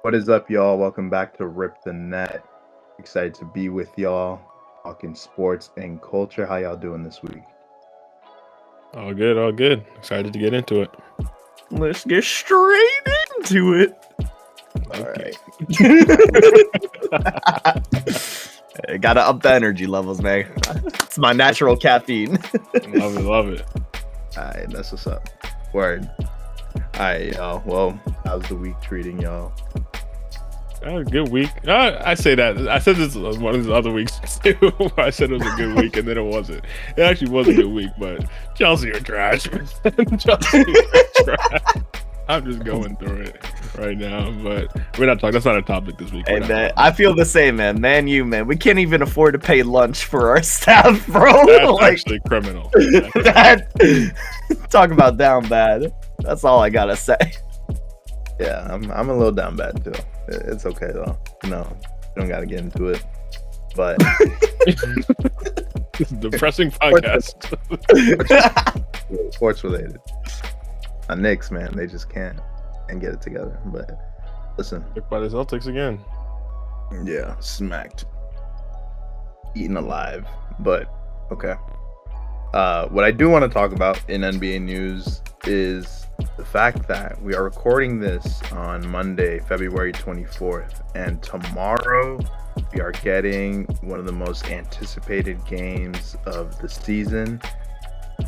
What is up, y'all? Welcome back to Rip the Net. Excited to be with y'all, talking sports and culture. How y'all doing this week? All good, all good. Excited to get into it. Let's get straight into it. All right. Gotta up the energy levels, man. It's my natural caffeine. Love it, love it. All right, that's what's up. Word. All right, y'all. Well, how's the week treating y'all? Good week. I say that. I said this one of the other weeks too. I said it was a good week, and then it wasn't. It actually was a good week, but Chelsea are trash. Chelsea are trash. I'm just going through it right now, but we're not talking. That's not a topic this week. Hey, man, I feel the same, man. Man, we can't even afford to pay lunch for our staff, bro. That's actually criminal. Talk about down bad. That's all I gotta say. Yeah, I'm a little down bad too. It's okay though. No, you don't gotta get into it. But depressing podcast. Sports related. Knicks, man, they just can't get it together. But listen, Picked by the Celtics again. Yeah, smacked, eaten alive. But okay. What I do want to talk about in NBA news is the fact that we are recording this on Monday, February 24th, and tomorrow we are getting one of the most anticipated games of the season.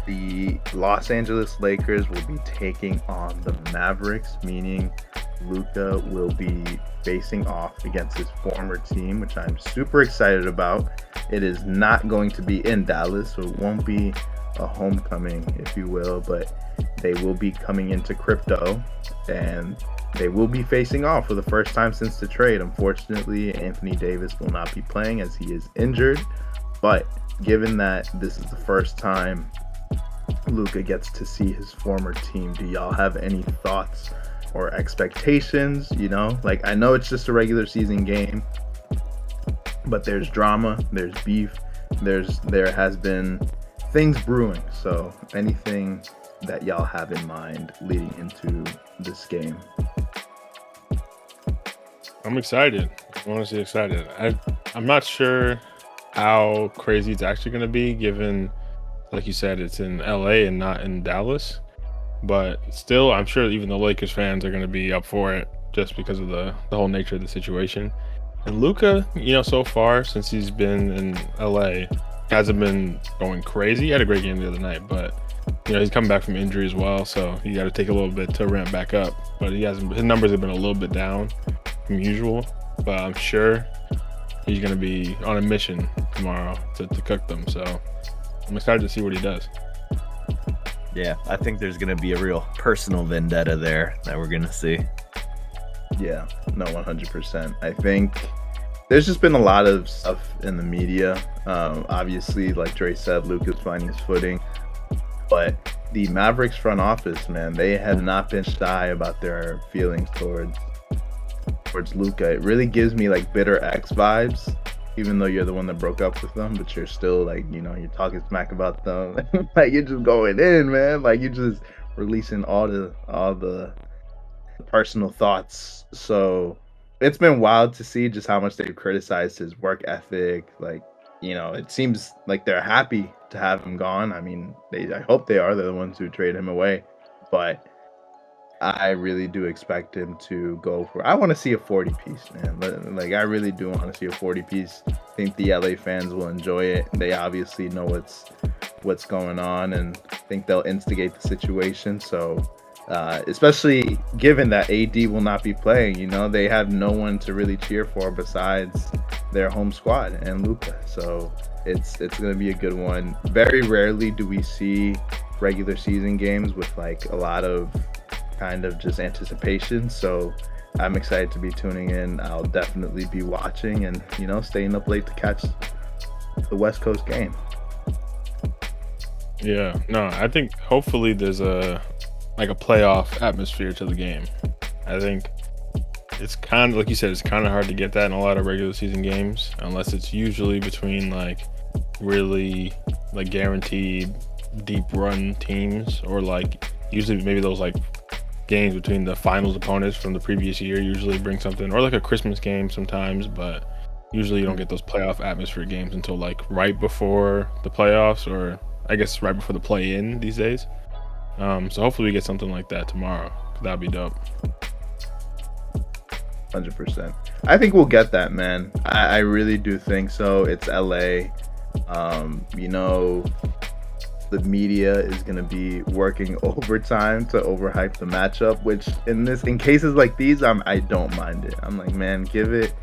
The Los Angeles Lakers will be taking on the Mavericks, meaning Luka will be facing off against his former team, which I'm super excited about. It is not going to be in Dallas, so it won't be a homecoming, if you will, but they will be coming into crypto and they will be facing off for the first time since the trade. Unfortunately, Anthony Davis will not be playing as he is injured, but given that this is the first time Luka gets to see his former team, do y'all have any thoughts or expectations? You know, like, I know it's just a regular season game, but there's drama, there's beef, there has been things brewing. So anything that y'all have in mind leading into this game? I'm excited. I'm honestly excited. I'm not sure how crazy it's actually going to be, given, like you said, it's in LA and not in Dallas. But still, I'm sure even the Lakers fans are going to be up for it just because of the whole nature of the situation. And Luka, so far since he's been in LA, hasn't been going crazy. He had a great game the other night, but he's coming back from injury as well, so you got to take a little bit to ramp back up. But his numbers have been a little bit down from usual, but I'm sure he's going to be on a mission tomorrow to cook them. So I'm excited to see what he does. Yeah, I think there's going to be a real personal vendetta there that we're going to see. Yeah, no, 100%. I think there's just been a lot of stuff in the media. Obviously, like Dre said, Luka's finding his footing. But the Mavericks front office, man, they have not been shy about their feelings towards Luka. It really gives me like Bitter X vibes, even though you're the one that broke up with them, but you're still like, you're talking smack about them. Like, you're just going in, man. Like, you're just releasing all the personal thoughts. So it's been wild to see just how much they've criticized his work ethic. Like, it seems like they're happy to have him gone. I mean, I hope they are. They're the ones who trade him away. But I really do expect him to go for... I want to see a 40-piece, man. Like, I really do want to see a 40-piece. I think the LA fans will enjoy it. They obviously know what's going on, and I think they'll instigate the situation. So, especially given that AD will not be playing, they have no one to really cheer for besides their home squad and Luka. So it's going to be a good one. Very rarely do we see regular season games with like a lot of kind of just anticipation. So I'm excited to be tuning in. I'll definitely be watching and, staying up late to catch the West Coast game. Yeah, no, I think hopefully there's a playoff atmosphere to the game. I think it's kind of, like you said, it's kind of hard to get that in a lot of regular season games, unless it's usually between like really like guaranteed deep run teams, or like usually maybe those like games between the finals opponents from the previous year usually bring something, or like a Christmas game sometimes, but usually you don't get those playoff atmosphere games until like right before the playoffs, or I guess right before the play-in these days. So hopefully we get something like that tomorrow. That'd be dope. 100%. I think we'll get that, man. I really do think so. It's LA. You know, the media is going to be working overtime to overhype the matchup, which in cases like these, I don't mind it. I'm like, man, give it,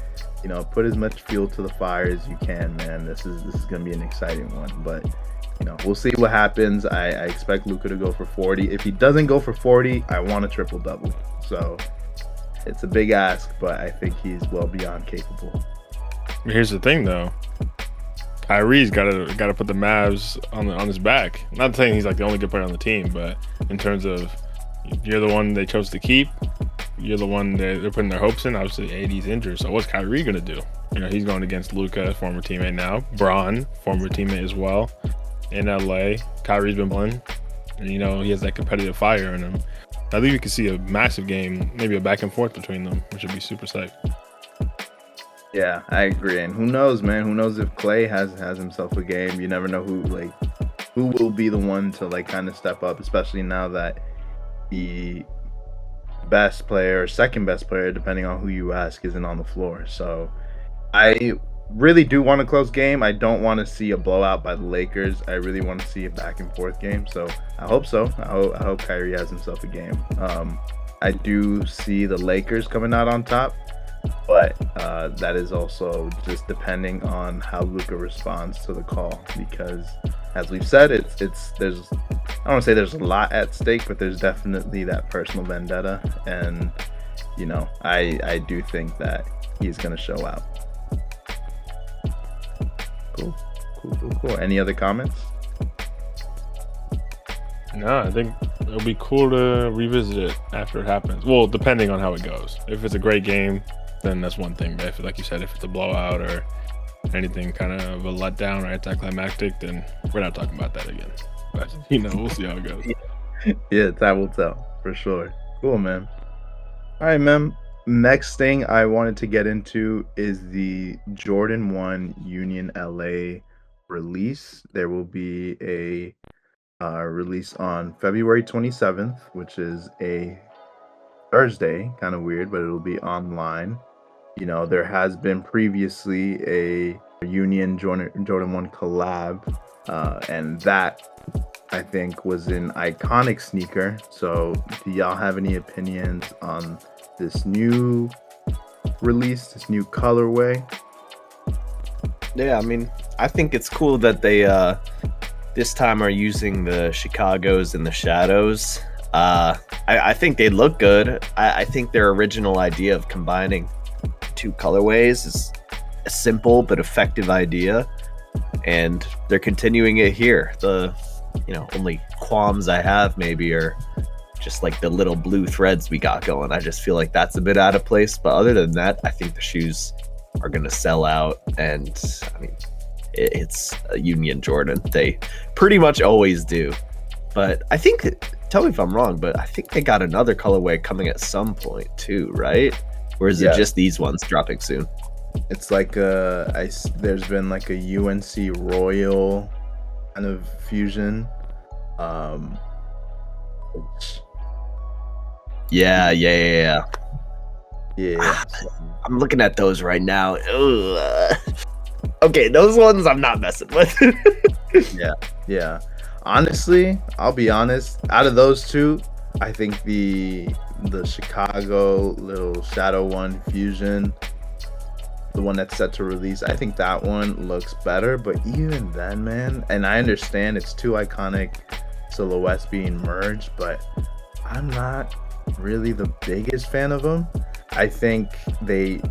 you know, put as much fuel to the fire as you can, man. This is going to be an exciting one, but you know, we'll see what happens. I expect Luka to go for 40. If he doesn't go for 40, I want a triple double. So it's a big ask, but I think he's well beyond capable. Here's the thing, though. Kyrie's got to put the Mavs on his back. Not saying he's like the only good player on the team, but in terms of you're the one they chose to keep, you're the one that they're putting their hopes in. Obviously, AD's injured, so what's Kyrie gonna do? You know, he's going against Luka, former teammate now. Bron, former teammate as well. In LA, Kyrie's been playing, and you know he has that competitive fire in him. I think we could see a massive game, maybe a back and forth between them, which would be super sick. Yeah, I agree. And who knows, man? Who knows if Clay has himself a game? You never know who will be the one to like kind of step up, especially now that the best player or second best player, depending on who you ask, isn't on the floor. So I really do want a close game. I don't want to see a blowout by the Lakers. I really want to see a back and forth game. So I hope so. I hope Kyrie has himself a game. I do see the Lakers coming out on top, but that is also just depending on how Luka responds to the call, because as we've said, there's I don't want to say there's a lot at stake, but there's definitely that personal vendetta, and you know, I do think that he's gonna show out. Cool. Any other comments? No, I think it'll be cool to revisit it after it happens. Well, depending on how it goes. If it's a great game, then that's one thing. But if, like you said, if it's a blowout or anything kind of a letdown or anticlimactic, then we're not talking about that again. But you know, we'll see how it goes. Yeah, time will tell for sure. Cool, man. All right, man. Next thing I wanted to get into is the Jordan 1 Union LA release. There will be a release on February 27th, which is a Thursday. Kind of weird, but it'll be online. You know, there has been previously a Union Jordan 1 collab, and that I think was an iconic sneaker. So do y'all have any opinions on this new release, this new colorway? Yeah, I mean, I think it's cool that they this time are using the Chicagos and the shadows. I think they look good. I think their original idea of combining two colorways is a simple but effective idea, and they're continuing it here. The only qualms I have maybe are just like the little blue threads we got going. I just feel like that's a bit out of place, but other than that, I think the shoes are going to sell out. And I mean, it's a Union Jordan. They pretty much always do. But I think, tell me if I'm wrong, but I think they got another colorway coming at some point too, right? Or is it just these ones dropping soon? It's like there's been like a UNC Royal kind of fusion. Yeah. I'm looking at those right now. Ugh. Okay, those ones I'm not messing with. Yeah. Honestly, I'll be honest. Out of those two, I think the Chicago little Shadow One fusion, the one that's set to release, I think that one looks better. But even then, man, and I understand it's two iconic silhouettes being merged, but I'm not really the biggest fan of them. I think they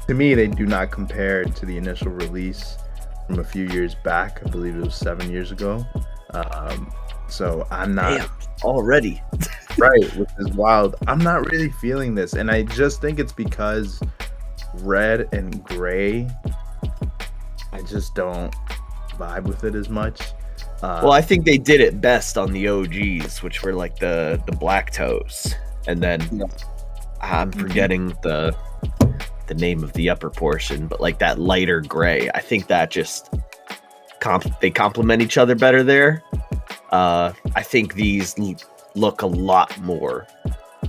do not compare to the initial release from a few years back. I believe it was 7 years ago. So I'm not. Damn, already. Right, which is wild. I'm not really feeling this, and I just think it's because red and gray, I just don't vibe with it as much. Well, I think they did it best on the OGs, which were like the black toes, and then I'm forgetting the name of the upper portion, but like that lighter gray. I think that just they complement each other better there. I think these look a lot more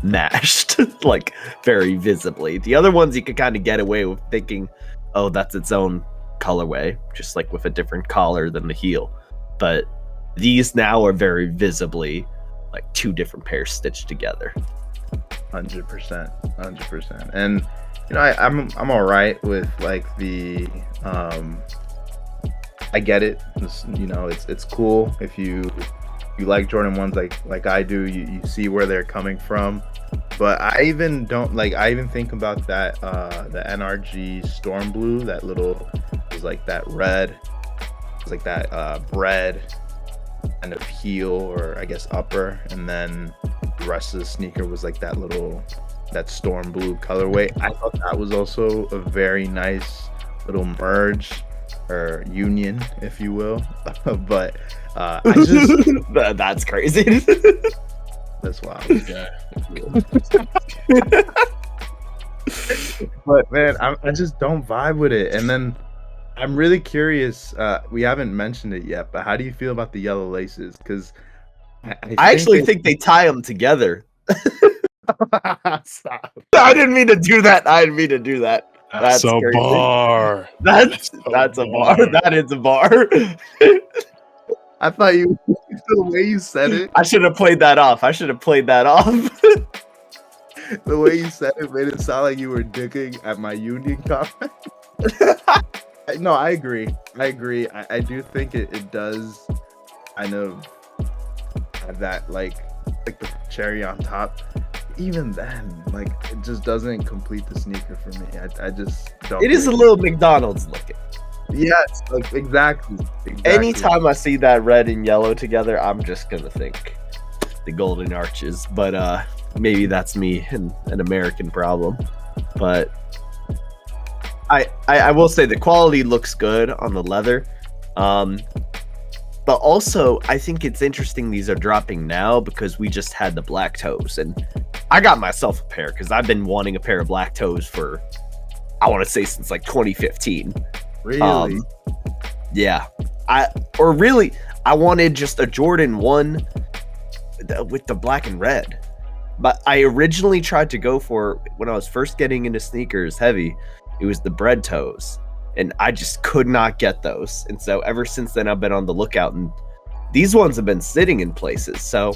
mashed, like very visibly. The other ones you could kind of get away with thinking, oh, that's its own colorway, just like with a different collar than the heel. But these now are very visibly like two different pairs stitched together. 100%. And you know, I'm all right with like the I get it. You know, it's cool if you like Jordan 1s like I do. You see where they're coming from. But I even think about that the NRG Storm Blue, that little, it was like that red, it's like that bread kind of heel, or I guess upper, and then the rest of the sneaker was like that Storm Blue colorway. I thought that was also a very nice little merge or union, if you will. But I just that's crazy. That's wild. Yeah. But man, I just don't vibe with it. And then I'm really curious. We haven't mentioned it yet, but how do you feel about the yellow laces? Because I actually think they tie them together. Stop. I didn't mean to do that. That's a crazy. bar. That's a bar. That is a bar. I thought you, the way you said it, I should have played that off. the way you said it made it sound like you were digging at my union comment. No, I agree. I do think it does kind of have that like the cherry on top. Even then, like, it just doesn't complete the sneaker for me. I just don't. It is a little McDonald's looking. Yes, like exactly. Anytime I see that red and yellow together, I'm just gonna think the golden arches. But maybe that's me and an American problem. But I will say the quality looks good on the leather. But also, I think it's interesting these are dropping now because we just had the black toes, and I got myself a pair because I've been wanting a pair of black toes for, I want to say, since like 2015. Really? Yeah. I wanted just a Jordan 1 with the black and red. But I originally tried to go for, when I was first getting into sneakers heavy, it was the bread toes. And I just could not get those. And so ever since then, I've been on the lookout. And these ones have been sitting in places. So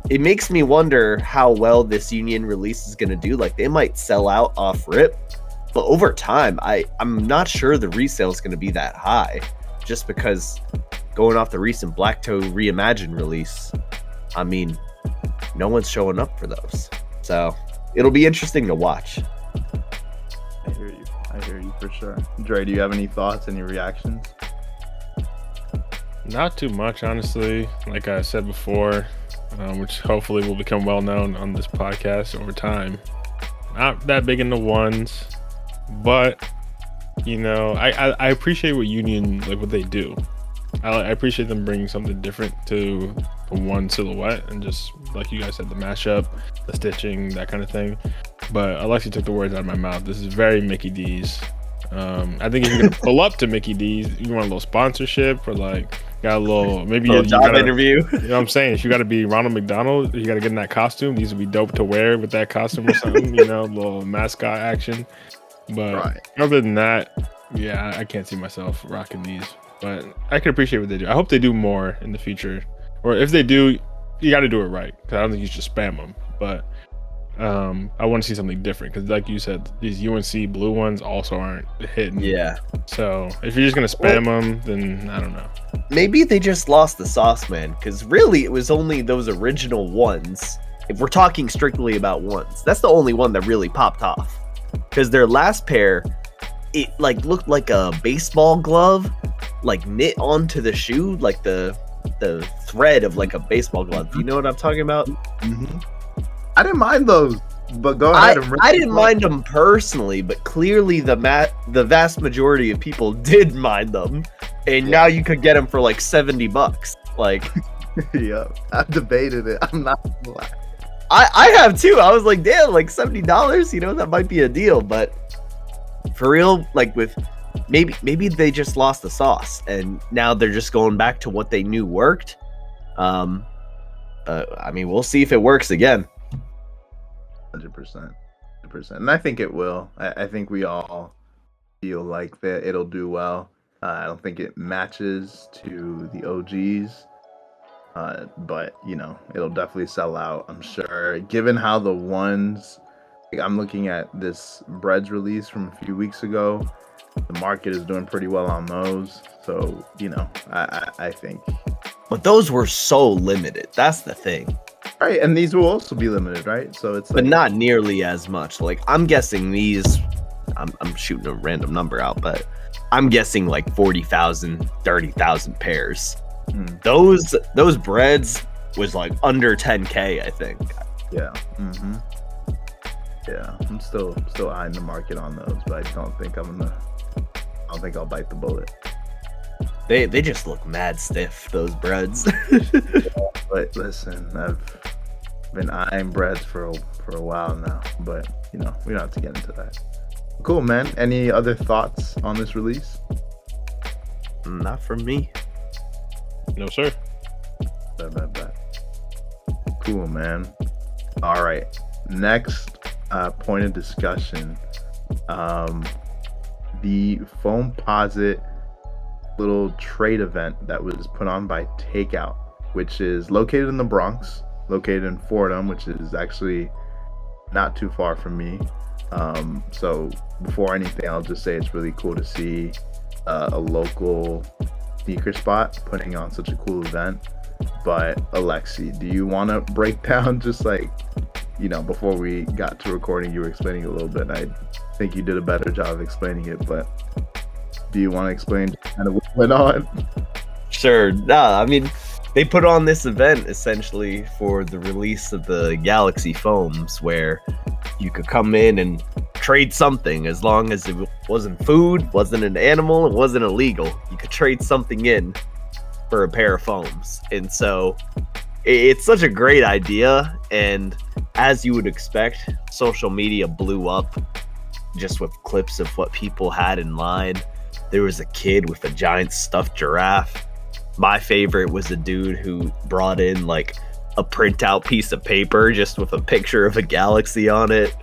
it makes me wonder how well this Union release is going to do. Like, they might sell out off rip. But over time, I'm not sure the resale is going to be that high. Just because going off the recent Black Toe Reimagined release, I mean, no one's showing up for those. So it'll be interesting to watch. I hear you for sure. Dre, do you have any thoughts, any reactions? Not too much, honestly. Like I said before, which hopefully will become well known on this podcast over time. Not that big into ones, but you know, I appreciate what Union, like what they do. I appreciate them bringing something different to the one silhouette, and just like you guys said, the mashup, the stitching, that kind of thing. But Alexi took the words out of my mouth. This is very Mickey D's. I think if you're gonna pull up to Mickey D's, you want a little sponsorship, or like got a little, maybe a job interview. You know what I'm saying? If you got to be Ronald McDonald, you got to get in that costume. These would be dope to wear with that costume or something. You know, a little mascot action. But other than that, yeah, I can't see myself rocking these. But I can appreciate what they do. I hope they do more in the future, or if they do, you got to do it right. Because I don't think you should spam them. But I want to see something different, because like you said, these UNC blue ones also aren't hitting. Yeah. So if you're just gonna spam them, then I don't know. Maybe they just lost the sauce, man. Because really, it was only those original ones. If we're talking strictly about ones, that's the only one that really popped off. Because their last pair, it like looked like a baseball glove, like knit onto the shoe, like the thread of like a baseball glove. You know what I'm talking about? Mm-hmm. I didn't mind those, but go ahead. I didn't mind them personally, but clearly the vast majority of people did mind them, and now you could get them for like $70. Like, Yeah, I debated it. I'm not gonna lie. I have too. I was like, damn, like $70, you know, that might be a deal. But for real, like with maybe they just lost the sauce and now they're just going back to what they knew worked. I mean, we'll see if it works again. 100%, 100%, and I think it will. I think we all feel like that it'll do well. I don't think it matches to the OGs. But you know, it'll definitely sell out, I'm sure. Given how the ones, like, I'm looking at this breads release from a few weeks ago, the market is doing pretty well on those. So you know, I think. But those were so limited. That's the thing. Right, and these will also be limited, right? So it's like, But not nearly as much. Like, I'm guessing these. I'm shooting a random number out, but I'm guessing like 40,000, 30,000 pairs. Those breads was like under 10K, I think. Yeah. Yeah, I'm still eyeing the market on those, but I don't think I'll bite the bullet. They just look mad stiff, those breads. But listen, I've been eyeing breads for a while now, but you know, we don't have to get into that. Cool, man. Any other thoughts on this release? Not from me. No, sir. Bet. Cool, man. All right. Next point of discussion. The Foamposite little trade event that was put on by TAKOUT, which is located in the Bronx, located in Fordham, which is actually not too far from me. So before anything, I'll just say it's really cool to see a local sneaker spot putting on such a cool event. But Alexi, do you want to break down, just like, you know, before we got to recording, you were explaining it a little bit. I think you did a better job of explaining it, but do you want to explain kind of what went on? Sure. Nah, I mean, they put on this event essentially for the release of the Galaxy Foams, where you could come in and trade something as long as it wasn't food, wasn't an animal, it wasn't illegal. You could trade something in for a pair of foams. And so it's such a great idea. And as you would expect, social media blew up just with clips of what people had in line. There was a kid with a giant stuffed giraffe. My favorite was a dude who brought in like a printout piece of paper just with a picture of a galaxy on it.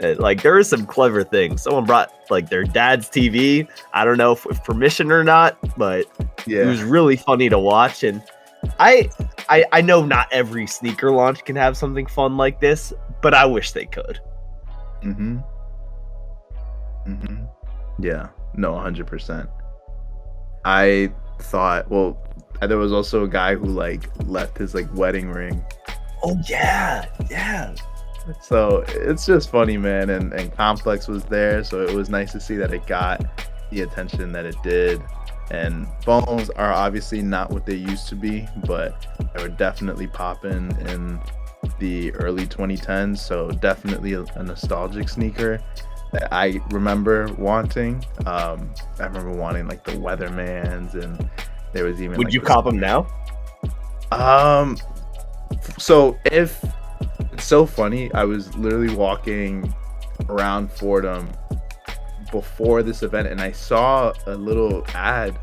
And, like, there were some clever things. Someone brought like their dad's TV. I don't know if with permission or not, but Yeah. it was really funny to watch. And I know not every sneaker launch can have something fun like this, but I wish they could. Yeah. No, 100%. I thought, well, there was also a guy who like left his like wedding ring. Oh yeah. So it's just funny, man. And Complex was there, so it was nice to see that it got the attention that it did. And foams are obviously not what they used to be, but they were definitely popping in the early 2010s. So definitely a nostalgic sneaker that I remember wanting. I remember wanting like the Weathermans, and there was even. Would like, you cop them now? So if it's so funny, I was literally walking around Fordham before this event, and I saw a little ad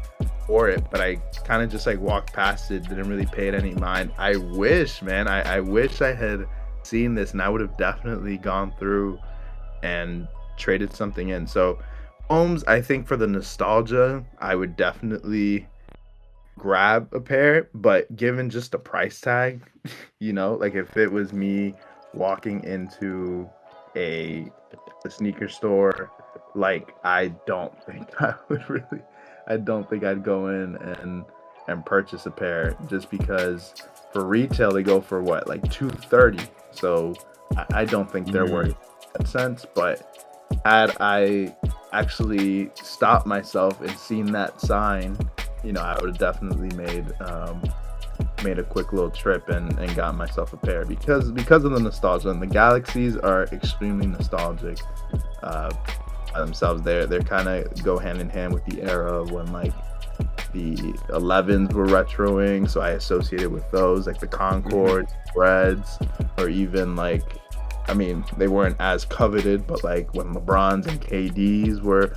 for it, but I kind of just like walked past it, didn't really pay it any mind. I wish, man, I wish I had seen this, and I would have definitely gone through and traded something in. So Holmes, I think for the nostalgia, I would definitely grab a pair, but given just the price tag, you know, like if it was me walking into a sneaker store, like I don't think I'd go in and purchase a pair, just because for retail they go for what, like $230. So I don't think they're worth that sense. But had I actually stopped myself and seen that sign, you know, I would have definitely made a quick little trip and got myself a pair, because of the nostalgia. And the Galaxies are extremely nostalgic by themselves. They're kind of go hand in hand with the era of when like the 11s were retroing, so I associated with those, like the Concords, Reds, or even like, I mean, they weren't as coveted, but like when LeBrons and KDs were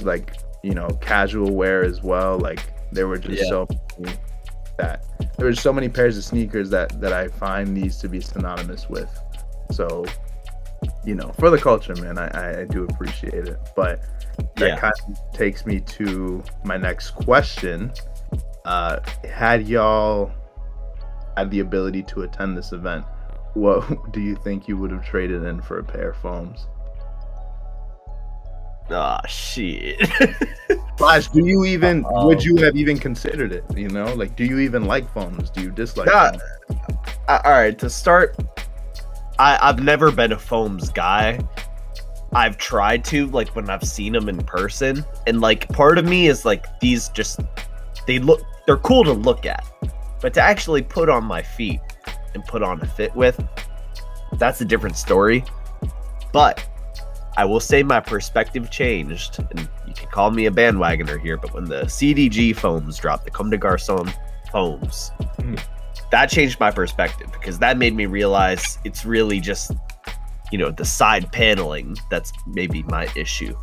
like, you know, casual wear as well. Like there were just so many there were so many pairs of sneakers that I find these to be synonymous with. So, you know, for the culture, man, I do appreciate it. But that kind of takes me to my next question. Had y'all had the ability to attend this event, what do you think you would have traded in for a pair of foams? Ah, shit. Flash, do you even would you have even considered it? You know, like, do you even like foams? Do you dislike foams? All right, to start, I've never been a foams guy. I've tried to, like, when I've seen them in person, and like part of me is like, these just they're cool to look at, but to actually put on my feet and put on a fit with, that's a different story. But I will say my perspective changed, and you can call me a bandwagoner here, but when the CDG foams dropped, the Comme des Garçons foams, that changed my perspective, because that made me realize it's really just, you know, the side paneling that's maybe my issue,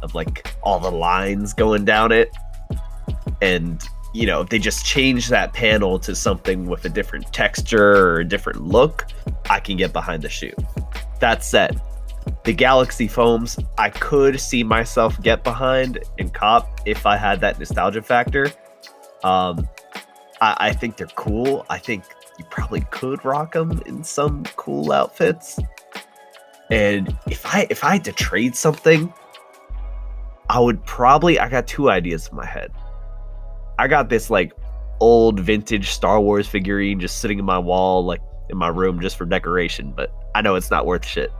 of like all the lines going down it. And, you know, if they just change that panel to something with a different texture or a different look, I can get behind the shoe. That said, the Galaxy foams, I could see myself get behind and cop if I had that nostalgia factor. I think they're cool. I think you probably could rock them in some cool outfits. And if I had to trade something, I got two ideas in my head. I got this like old vintage Star Wars figurine just sitting in my wall, like in my room, just for decoration, but I know it's not worth shit.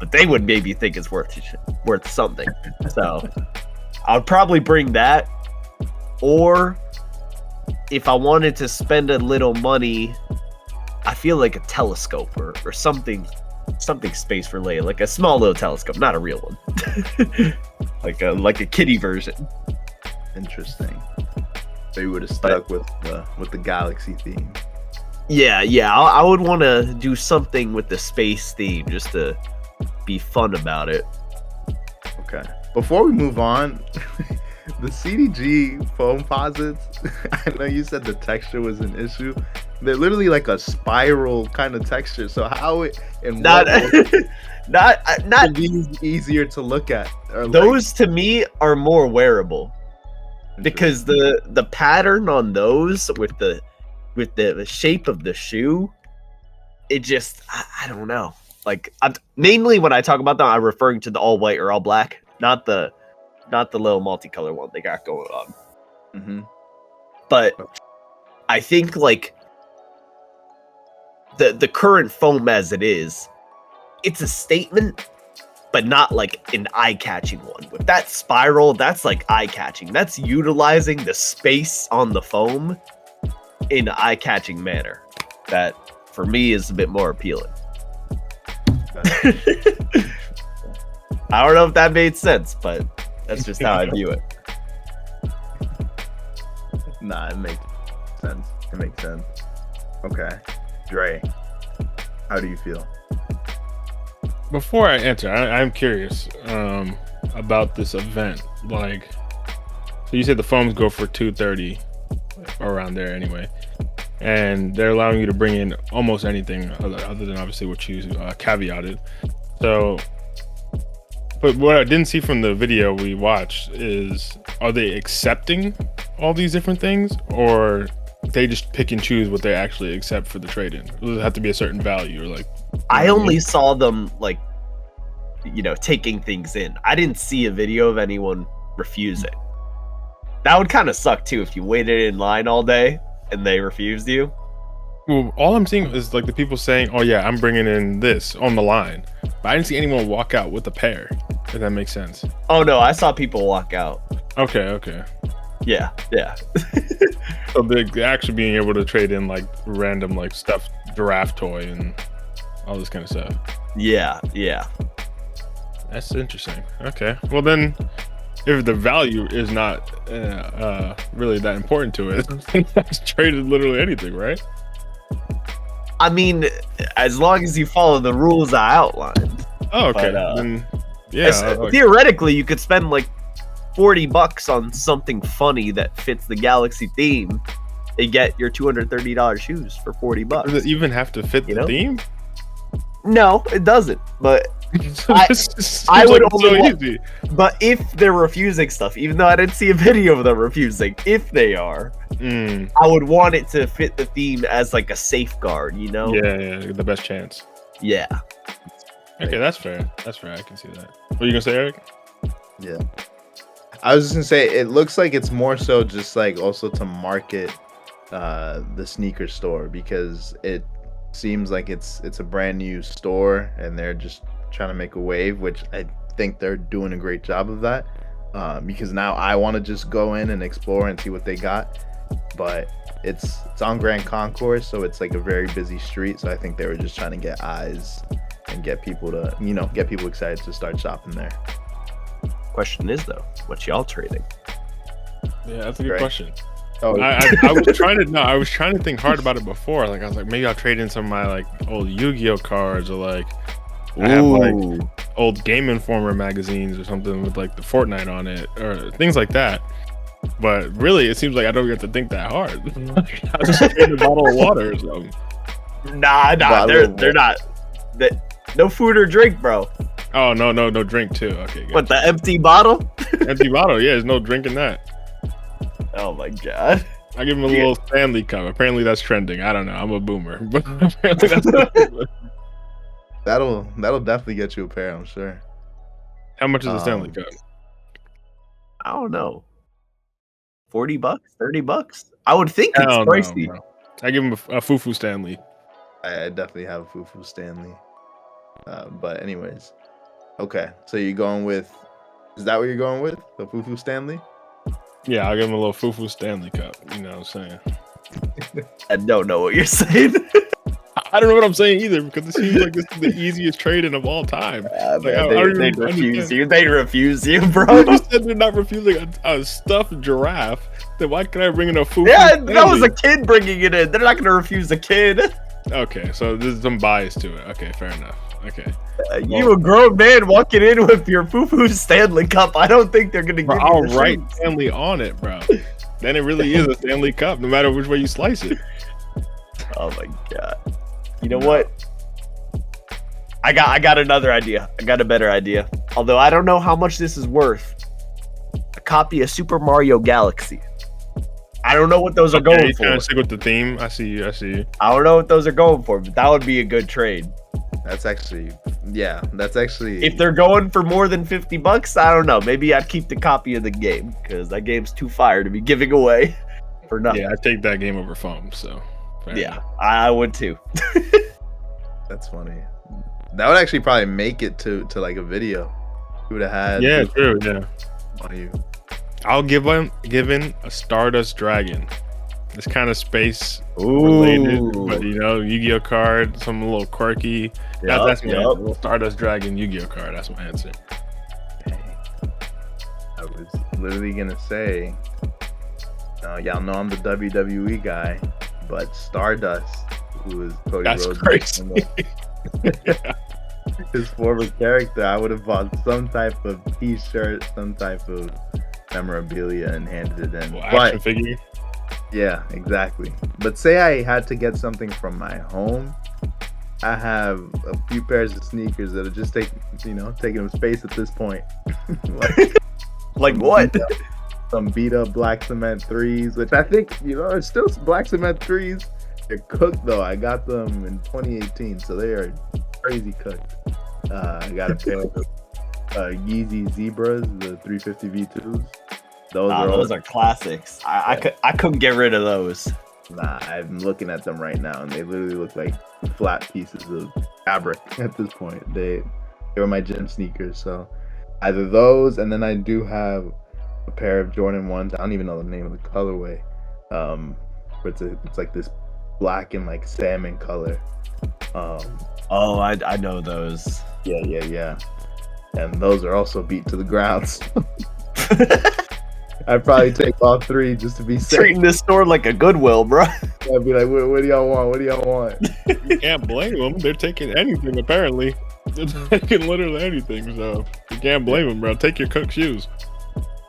But they would maybe think it's worth something. So I would probably bring that. Or if I wanted to spend a little money, I feel like a telescope or something space related, like a small little telescope, not a real one. like a kiddie version. Interesting. So you would have stuck with the Galaxy theme. Yeah, I would want to do something with the space theme just to be fun about it. Okay. Before we move on, the CDG Foamposites, I know you said the texture was an issue. They're literally like a spiral kind of texture. So how it and not easier to look at? Those to me are more wearable, because the pattern on those with the shape of the shoe, it just I don't know. Like, mainly when I talk about them, I'm referring to the all white or all black, not the little multicolor one they got going on. Mm-hmm. But I think like the current foam as it is, it's a statement, but not like an eye-catching one. With that spiral, that's like eye-catching. That's utilizing the space on the foam in an eye-catching manner. That for me is a bit more appealing. I don't know if that made sense, but that's just how I view it. Nah, it makes sense. It makes sense. Okay. Dre, how do you feel? Before I answer, I'm curious about this event. Like, so you said the foams go for $230, around there anyway, and they're allowing you to bring in almost anything other than obviously what you caveated. So, but what I didn't see from the video we watched is, are they accepting all these different things, or they just pick and choose what they actually accept for the trade-in? Does it have to be a certain value, or like? I only saw them like, you know, taking things in. I didn't see a video of anyone refusing. That would kind of suck too if you waited in line all day and they refused you. Well, all I'm seeing is like the people saying, "Oh yeah, I'm bringing in this" on the line, but I didn't see anyone walk out with a pair. If that makes sense. Oh no, I saw people walk out. Okay. Yeah. So they're actually being able to trade in like random like stuffed giraffe toy and all this kind of stuff. Yeah. That's interesting. Okay. Well then, if the value is not really that important to it, that's traded literally anything, right? I mean, as long as you follow the rules I outlined. Oh, okay. But, then, yeah. Theoretically, you could spend like $40 on something funny that fits the Galaxy theme and get your $230 shoes for $40. Does it even have to fit the theme? No, it doesn't. But I would only easy. But if they're refusing stuff, even though I didn't see a video of them refusing, if they are, I would want it to fit the theme as like a safeguard, you know? Yeah, the best chance. Yeah. Okay, that's fair. That's fair. I can see that. What are you gonna say, Eric? Yeah. I was just gonna say it looks like it's more so just like also to market the sneaker store, because it seems like it's a brand new store and they're just trying to make a wave, which I think they're doing a great job of that, because now I want to just go in and explore and see what they got. But it's on Grand Concourse, so it's like a very busy street, so I think they were just trying to get eyes and get people to, you know, get people excited to start shopping there. Question is though, what y'all trading? Yeah, that's a good question. Oh, I was trying to I was trying to think hard about it before. Like I was like, maybe I'll trade in some of my like old Yu-Gi-Oh cards, or like I have like old Game Informer magazines or something with like the Fortnite on it, or things like that. But really, it seems like I don't have to think that hard. I just trade a bottle of water or something. Nah, they're not. No food or drink, bro. Oh no drink too. Okay, gotcha. But the empty bottle? Empty bottle, yeah, there's no drinking that. Oh my god. I give him a little Stanley cup. Apparently that's trending. I don't know. I'm a boomer. But apparently that's that'll definitely get you a pair, I'm sure. How much is a Stanley cup? I don't know. $40, $30? I would think it's pricey. No, I give him a Fufu Stanley. I definitely have a Fufu Stanley. But anyways. Okay. So you're going with, is that what you're going with? The Fufu Stanley? Yeah, I'll give him a little Fufu Stanley cup. You know what I'm saying? I don't know what you're saying. I don't know what I'm saying either, because it seems like this is the easiest trade-in of all time. Like, they refuse you. They refuse you, bro. You said they're not refusing a stuffed giraffe. Then why can I bring in a Fufu? Yeah, Stanley? that was a kid bringing it in. They're not going to refuse a kid. Okay, so there's some bias to it. Okay, fair enough. Okay. You a grown man walking in with your Fufu Stanley cup. I don't think they're gonna give you I'll the write shoes. Stanley on it, bro. Then it really is a Stanley cup, no matter which way you slice it. Oh my god. You know what? I got another idea. I got a better idea. Although I don't know how much this is worth. A copy of Super Mario Galaxy. I don't know what those are going for. Trying to stick with the theme. I see you. I don't know what those are going for, but that would be a good trade. That's actually, yeah, that's actually. If they're going for more than $50, I don't know. Maybe I'd keep the copy of the game, because that game's too fire to be giving away for nothing. Yeah, I take that game over foam. So yeah, I would too. That's funny. That would actually probably make it to like a video. You would have had. Yeah, true. Yeah. On you. I'll give in a Stardust Dragon. It's kind of space related, but you know, Yu-Gi-Oh card, some little quirky. That's my answer. Stardust Dragon Yu-Gi-Oh card. That's my answer. Dang. I was literally gonna say, y'all know I'm the WWE guy, but Stardust, who is Cody Rhodes, crazy. His former character, I would have bought some type of T-shirt, some type of memorabilia, and handed it in. Action figure. Yeah, exactly. But say I had to get something from my home, I have a few pairs of sneakers that are just taking up space at this point. like what? Some beat up black cement 3s, which I think, are still black cement 3s. They're cooked though. I got them in 2018, so they are crazy cooked. I got a pair of Yeezy Zebras, the 350 V2s. Those are classics. I couldn't get rid of those. Nah, I'm looking at them right now, and they literally look like flat pieces of fabric at this point. They were my gym sneakers, so either those, and then I do have a pair of Jordan 1s. I don't even know the name of the colorway. But it's like this black and like salmon color. I know those. Yeah. And those are also beat to the ground. I'd probably take all 3 just to be safe. Treating this store like a Goodwill, bro. I'd be like, what do y'all want? What do y'all want? You can't blame them. They're taking anything, apparently. They're taking literally anything, so you can't blame them, bro. Take your Cook shoes.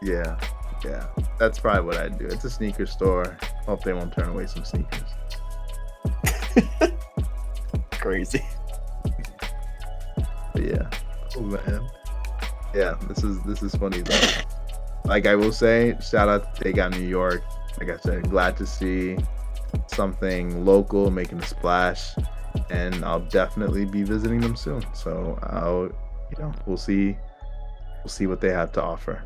Yeah. That's probably what I'd do. It's a sneaker store. Hope they won't turn away some sneakers. Crazy. But yeah. Cool, man. Yeah, this is funny though. Like I will say, shout out to TAKOUT New York. Like I said, glad to see something local making a splash, and I'll definitely be visiting them soon. So we'll see what they have to offer.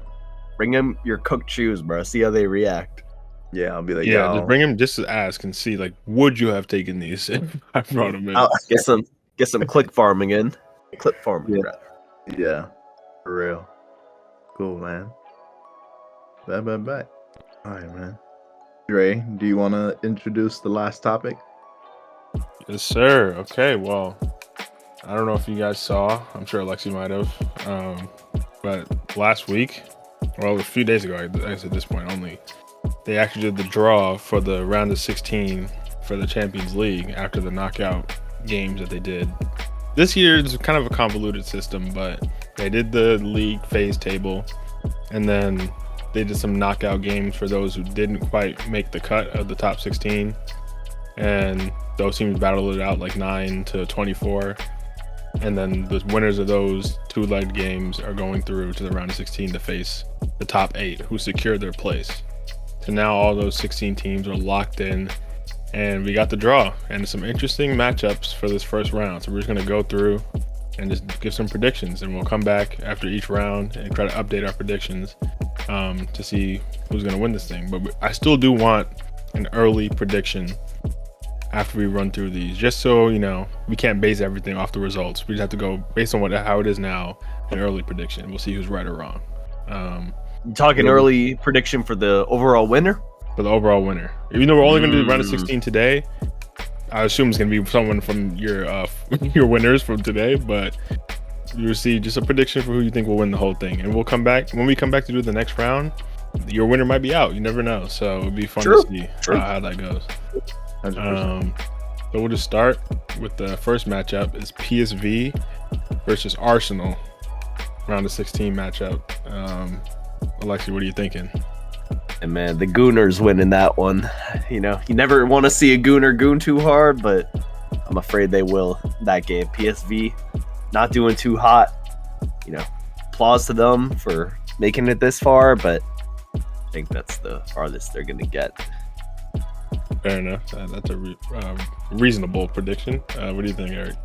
Bring them your Cooked shoes, bro. See how they react. Yeah, I'll be like, yeah, just bring him just to ask and see, like, would you have taken these if I brought them in? I'll get some click farming in. Clip farming, bro. Yeah, for real. Cool, man. Bye. All right, man. Dre, do you want to introduce the last topic? Yes, sir. Okay, well, I don't know if you guys saw. I'm sure Alexi might have. But last week, well, a few days ago, I guess at this point only, they actually did the draw for the round of 16 for the Champions League after the knockout games that they did. This year is kind of a convoluted system, but they did the league phase table, and then they did some knockout games for those who didn't quite make the cut of the top 16, and those teams battled it out like 9 to 24, and then the winners of those 2-legged games are going through to the round of 16 to face the top 8 who secured their place. So now all those 16 teams are locked in, and we got the draw and some interesting matchups for this first round. So we're just going to go through and just give some predictions, and we'll come back after each round and try to update our predictions to see who's going to win this thing. But I still do want an early prediction after we run through these, just so we can't base everything off the results. We just have to go based on how it is now, an early prediction. We'll see who's right or wrong. You talking early prediction for the overall winner? For the overall winner, even though we're only going to do the round of 16 today, I assume it's going to be someone from your winners from today. But you'll see just a prediction for who you think will win the whole thing, and we'll come back when we come back to do the next round. Your winner might be out. You never know, so it'll be fun to see how that goes. 100%. So we'll just start with the first matchup. Is PSV versus Arsenal, round of 16 matchup. Alexi, what are you thinking? And man, the Gooners winning that one. You never want to see a Gooner goon too hard, but I'm afraid they will that game. PSV not doing too hot. Applause to them for making it this far, but I think that's the farthest they're going to get. Fair enough. That's a reasonable prediction. What do you think, Eric?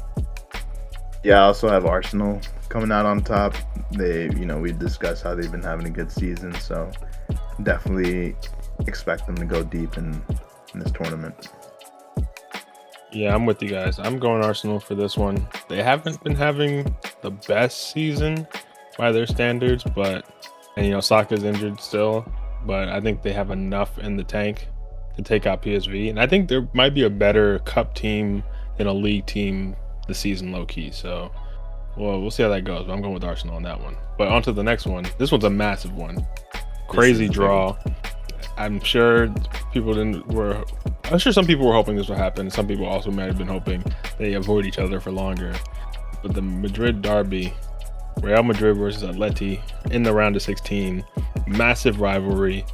Yeah, I also have Arsenal coming out on top. They, we discussed how they've been having a good season, so definitely expect them to go deep in this tournament. Yeah, I'm with you guys. I'm going Arsenal for this one. They haven't been having the best season by their standards, and Saka's injured still, but I think they have enough in the tank to take out PSV, and I think there might be a better cup team than a league team this season, low key. So, we'll see how that goes. But I'm going with Arsenal on that one. But on to the next one. This one's a massive one. Crazy draw. I'm sure some people were hoping this would happen. Some people also might have been hoping they avoid each other for longer. But the Madrid derby, Real Madrid versus Atleti in the round of 16, massive rivalry,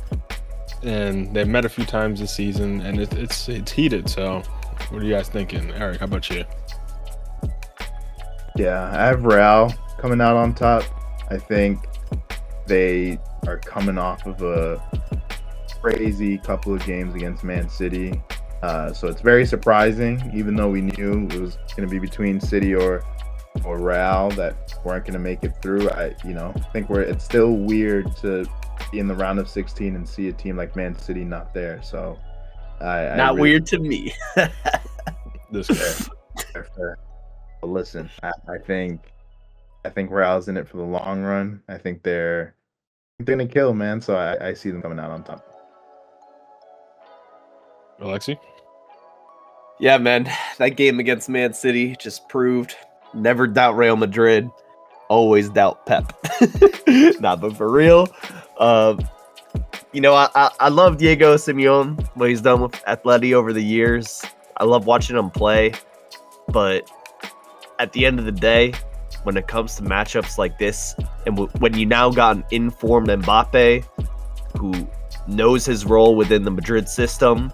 and they've met a few times this season, and it's heated. So, what are you guys thinking, Eric? How about you? Yeah, I have Real coming out on top. I think they are coming off of a crazy couple of games against Man City. So it's very surprising, even though we knew it was going to be between City or Real that weren't going to make it through. I think it's still weird to be in the round of 16 and see a team like Man City not there. So not weird to me. This guy. Fair. But listen, I think Real's in it for the long run. I think they're gonna kill, man. So I see them coming out on top. Alexi? Yeah, man. That game against Man City just proved never doubt Real Madrid, always doubt Pep. Nah, but for real, Uh, I love Diego Simeone, what he's done with Atleti over the years. I love watching him play, but at the end of the day, when it comes to matchups like this, and when you now got an informed Mbappe who knows his role within the Madrid system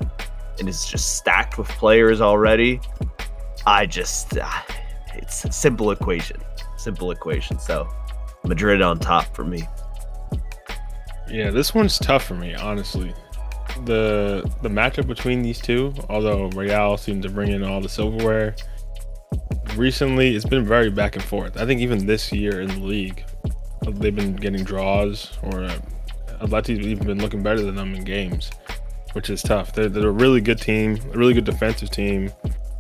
and is just stacked with players already, it's a simple equation. So Madrid on top for me. Yeah, this one's tough for me, honestly. The matchup between these two, although Real seemed to bring in all the silverware, recently it's been very back and forth. I think even this year in the league, they've been getting draws, or Atleti's even been looking better than them in games, which is tough. They're a really good team, a really good defensive team,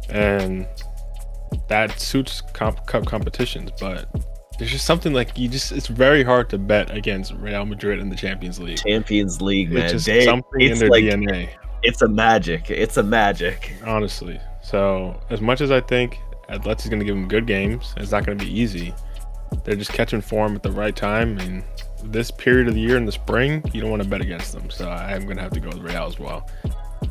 and that suits cup competitions, but there's just something like it's very hard to bet against Real Madrid in the Champions League. Champions League, man. It's just something in their DNA. It's a magic. Honestly. So as much as I think Atleti's going to give them good games, it's not going to be easy. They're just catching form at the right time. And this period of the year in the spring, you don't want to bet against them. So I'm going to have to go with Real as well.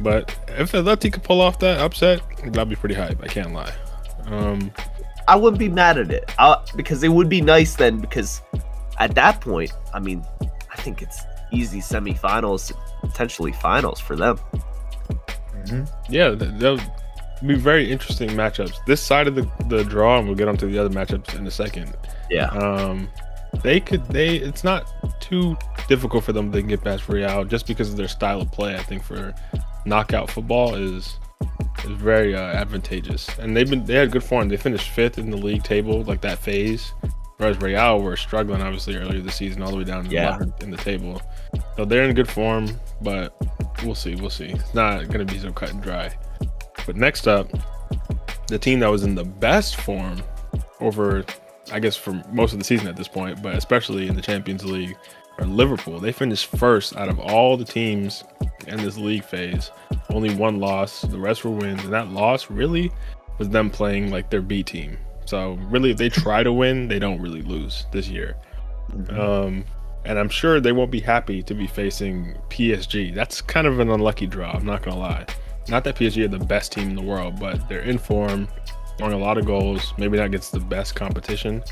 But if Atleti could pull off that upset, that'd be pretty hype. I can't lie. I wouldn't be mad at it because it would be nice then, because at that point, I mean, I think it's easy semifinals, potentially finals for them. Mm-hmm. Yeah, they'll be very interesting matchups. This side of the draw, and we'll get onto the other matchups in a second. Yeah. It's not too difficult for them to get past Real just because of their style of play. I think for knockout football is very advantageous, and they had good form. They finished 5th in the league table, like that phase, whereas Real were struggling obviously earlier this season, all the way down to 11th in the table. So they're in good form, but we'll see. It's not going to be so cut and dry. But next up, the team that was in the best form over, I guess, for most of the season at this point, but especially in the Champions League, are Liverpool. They finished first out of all the teams in this league phase. Only one loss, the rest were wins, and that loss really was them playing like their B team. So really, if they try to win, they don't really lose this year. Mm-hmm. And I'm sure they won't be happy to be facing PSG. That's kind of an unlucky draw, I'm not gonna lie. Not that PSG are the best team in the world, but they're in form, scoring a lot of goals. Maybe not against the best competition,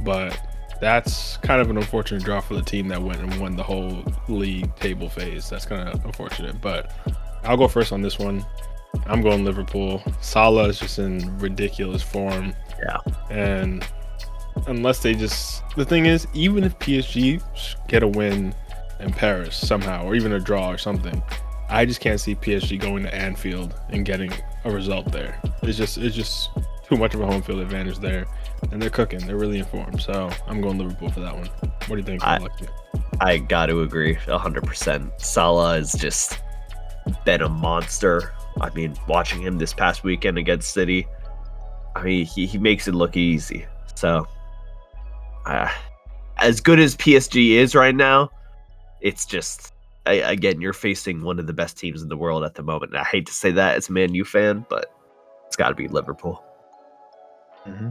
but that's kind of an unfortunate draw for the team that went and won the whole league table phase. That's kind of unfortunate, but I'll go first on this one. I'm going Liverpool. Salah is just in ridiculous form. Yeah. And unless the thing is, even if PSG get a win in Paris somehow, or even a draw or something, I just can't see PSG going to Anfield and getting a result there. It's just too much of a home field advantage there. And they're cooking. They're really in form. So I'm going Liverpool for that one. What do you think? I got to agree 100%. Salah is just been a monster. I mean, watching him this past weekend against City, I mean, he makes it look easy. So, as good as PSG is right now, it's just, again, you're facing one of the best teams in the world at the moment. And I hate to say that as a Man U fan, but it's got to be Liverpool. Mm-hmm.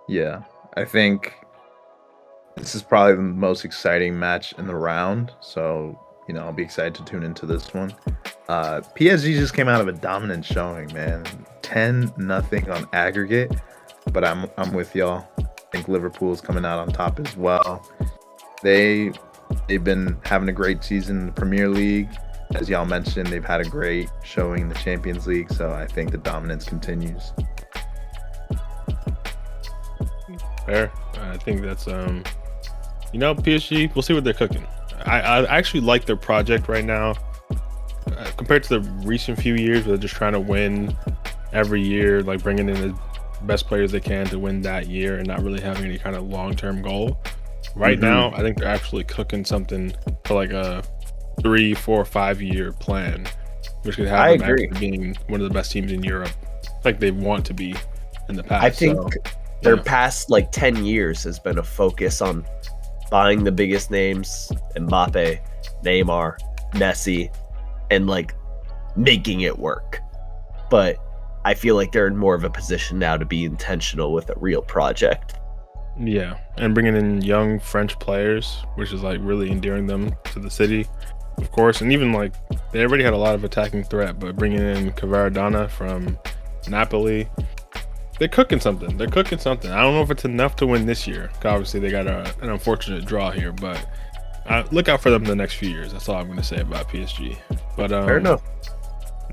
Yeah, I think this is probably the most exciting match in the round. So, I'll be excited to tune into this one. PSG just came out of a dominant showing, man. 10-0 on aggregate. But I'm with y'all. I think Liverpool's coming out on top as well. They've been having a great season in the Premier League. As y'all mentioned, they've had a great showing in the Champions League. So I think the dominance continues. Fair. I think that's PSG, we'll see what they're cooking. I actually like their project right now compared to the recent few years where they're just trying to win every year, like bringing in the best players they can to win that year and not really having any kind of long-term goal. Right now, I think they're actually cooking something for like a 3, 4, 5-year plan, which could have them actually being one of the best teams in Europe, like they want to be in the past. I think their past like 10 years has been a focus on buying the biggest names, Mbappe, Neymar, Messi, and like making it work. But I feel like they're in more of a position now to be intentional with a real project. Yeah, and bringing in young French players, which is like really endearing them to the city, of course. And even like they already had a lot of attacking threat, but bringing in Cavaradonna from Napoli, they're cooking something. They're cooking something. I don't know if it's enough to win this year. Obviously, they got an unfortunate draw here, but look out for them in the next few years. That's all I'm going to say about PSG. But Fair enough.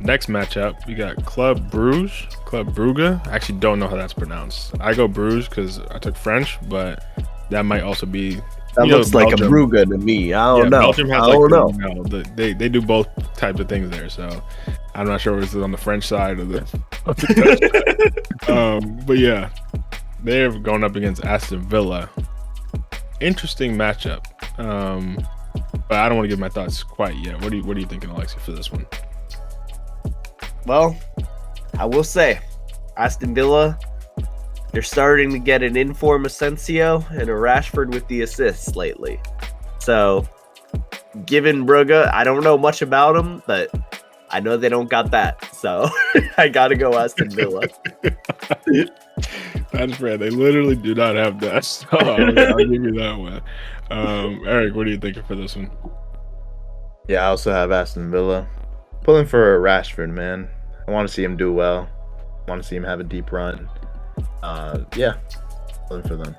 next matchup, we got Club Brugge. I actually don't know how that's pronounced. I go Bruges because I took French, but that might also be. That looks like Belgium. a Brugge to me. I don't know. Belgium has I don't know. They do both types of things there, so I'm not sure if it's on the French side or the. But yeah, they're going up against Aston Villa. Interesting matchup. But I don't want to give my thoughts quite yet. What are you thinking, Alexi, for this one? Well, I will say, Aston Villa, they're starting to get an in-form Asensio and a Rashford with the assists lately. So, given Brugge, I don't know much about them, but I know they don't got that. So, I got to go Aston Villa. That's fair. They literally do not have that. So I'll give you that one. Eric, what are you thinking for this one? Yeah, I also have Aston Villa. Pulling for Rashford, man. I want to see him do well. I want to see him have a deep run. Yeah, pulling for them.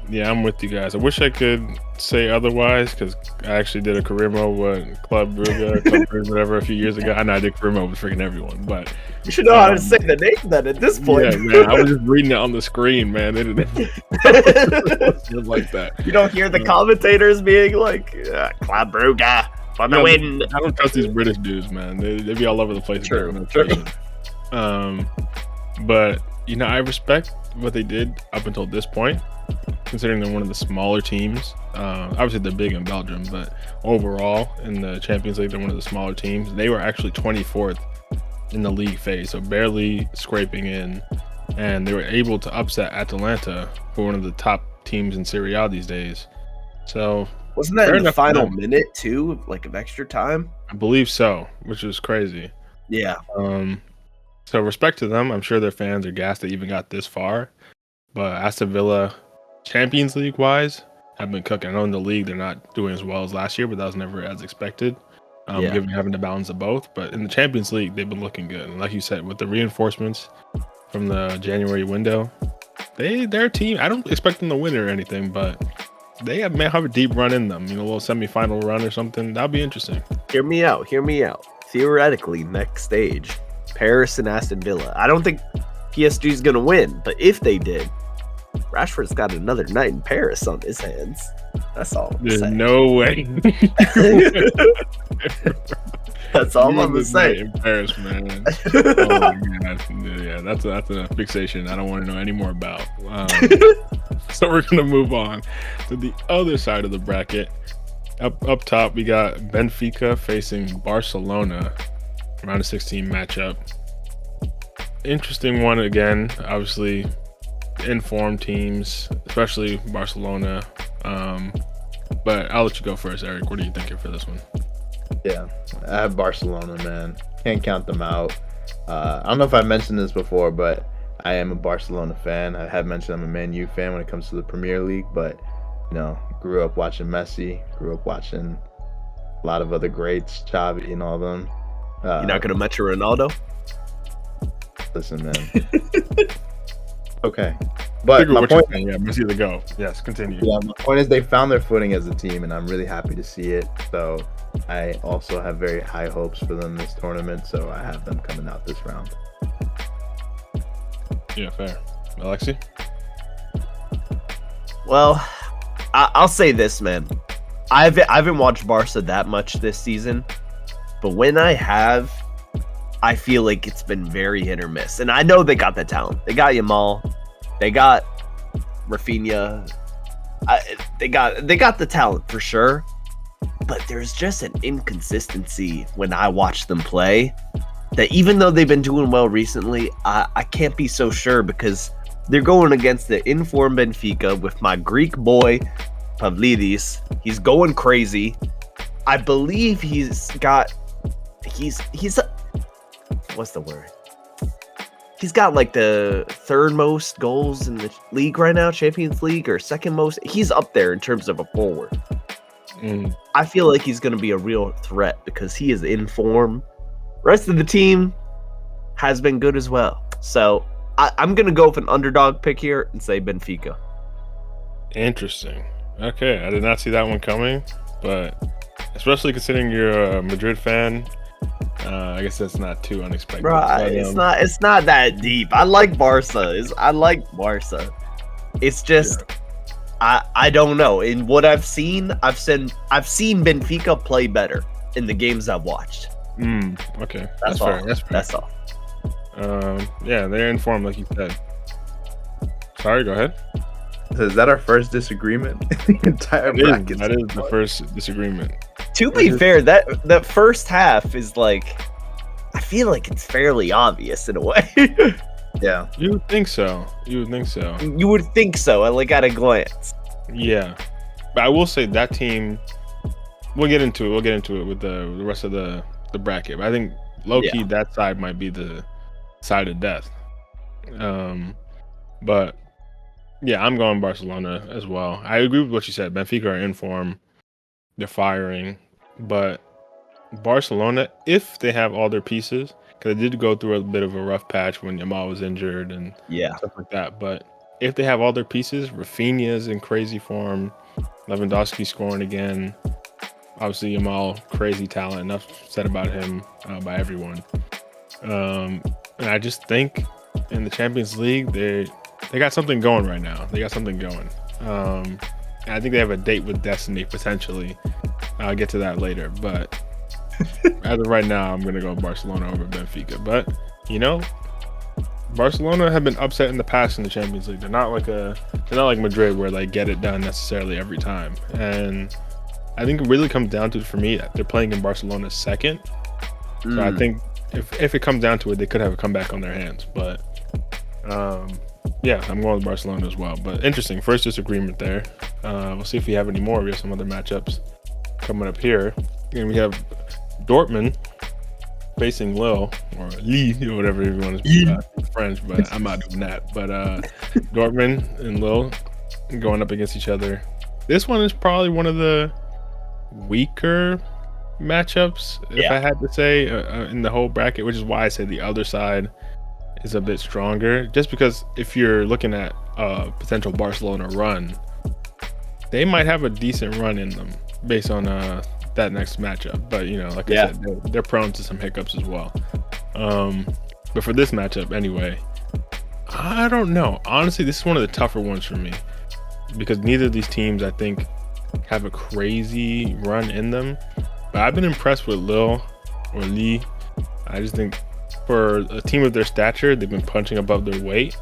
Yeah, I'm with you guys. I wish I could say otherwise because I actually did a career mode with Club Brugge, whatever, a few years ago. I know I did career mode with freaking everyone, but You should know how to say the name then at this point. yeah, man, I was just reading it on the screen, man. They didn't just like that. You don't hear the commentators being like, Club Brugge for the win. I don't trust these British dudes, man. They be all over the place. True. But I respect what they did up until this point, considering they're one of the smaller teams. Obviously, they're big in Belgium, but overall in the Champions League, they're one of the smaller teams. They were actually 24th in the league phase, so barely scraping in, and they were able to upset Atalanta, who are one of the top teams in Serie A these days. So wasn't that in the final minute too, like of extra time? I believe so, which is crazy. Yeah. So respect to them. I'm sure their fans are gassed they even got this far. But Aston Villa, Champions League wise, have been cooking. I know in the league they're not doing as well as last year, but that was never as expected. Given having to balance of both. But in the Champions League, they've been looking good. And like you said, with the reinforcements from the January window, their team, I don't expect them to win or anything, but they may have a deep run in them. A little semi-final run or something. That'll be interesting. Hear me out. Theoretically, next stage, Paris and Aston Villa. I don't think PSG is going to win, but if they did, Rashford's got another night in Paris on his hands. That's all I'm There's saying. no way. That's all I'm gonna say. In Paris, man. Oh my God. Yeah, that's a fixation I don't want to know any more about. So we're gonna move on to the other side of the bracket. Up top, we got Benfica facing Barcelona, round of 16 matchup. Interesting one again. Obviously, informed teams, especially Barcelona. But I'll let you go first, Eric. What are you thinking for this one? Yeah, I have Barcelona, man. Can't count them out. I don't know if I mentioned this before, but I am a Barcelona fan. I have mentioned I'm a Man U fan when it comes to the Premier League, but grew up watching Messi, grew up watching a lot of other greats, Xavi and all of them. You're not gonna mention Ronaldo? Listen, man. Okay. But my point, Messi to go. Yes, continue. Yeah, my point is they found their footing as a team, and I'm really happy to see it. So I also have very high hopes for them this tournament, so I have them coming out this round. Yeah, fair. Alexi? Well, I'll say this, man. I haven't watched Barca that much this season, but when I have, I feel like it's been very hit or miss. And I know they got the talent. They got Yamal. They got Rafinha. They got the talent for sure. But there's just an inconsistency when I watch them play that even though they've been doing well recently, I can't be so sure because they're going against the informed Benfica with my Greek boy, Pavlidis. He's going crazy. I believe he's what's the word? he's got like the third most goals in the league right now, Champions League, or second most. He's up there in terms of a forward. I feel like he's going to be a real threat because he is in form. Rest of the team has been good as well. So I'm going to go with an underdog pick here and say Benfica. Interesting. Okay, I did not see that one coming, but especially considering you're a Madrid fan, I guess that's not too unexpected. Bro, But, it's not that deep. I like Barca. It's just I don't know. In what I've seen Benfica play better in the games I've watched. Okay, That's fair. all. That's fair. That's all. Yeah, they're in form, like you said. Sorry, go ahead. So is that our first disagreement in the entire bracket? That is the first disagreement. To be fair, that first half is like, I feel like it's fairly obvious in a way. Yeah. You would think so. You would think so, like at a glance. Yeah, but I will say that team. We'll get into it with the rest of the bracket. But I think low key that side might be the side of death. But yeah, I'm going Barcelona as well. I agree with what you said. Benfica are in form. They're firing. But Barcelona, if they have all their pieces, because they did go through a bit of a rough patch when Yamal was injured and stuff like that. But if they have all their pieces, Rafinha's in crazy form. Lewandowski scoring again. Obviously, Yamal, crazy talent. Enough said about him by everyone. And I just think in the Champions League, they got something going right now. They got something going. And I think they have a date with destiny, potentially. I'll get to that later. But as of right now, I'm going to go Barcelona over Benfica. But, Barcelona have been upset in the past in the Champions League. They're not like Madrid where they get it done necessarily every time. And I think it really comes down to, for me, they're playing in Barcelona second. So I think if it comes down to it, they could have a comeback on their hands. But yeah, I'm going with Barcelona as well. But interesting, first disagreement there. We'll see if we have any more. We have some other matchups coming up here. And we have Dortmund facing Lille, or Lille, or whatever you want to speak French, but I'm not doing that. But Dortmund and Lille going up against each other. This one is probably one of the weaker matchups, if I had to say, in the whole bracket, which is why I say the other side is a bit stronger. Just because if you're looking at a potential Barcelona run, they might have a decent run in them based on that next matchup. But like I said, they're prone to some hiccups as well. But for this matchup anyway, I don't know. Honestly, this is one of the tougher ones for me because neither of these teams, I think, have a crazy run in them. But I've been impressed with Lille. I just think for a team of their stature, they've been punching above their weight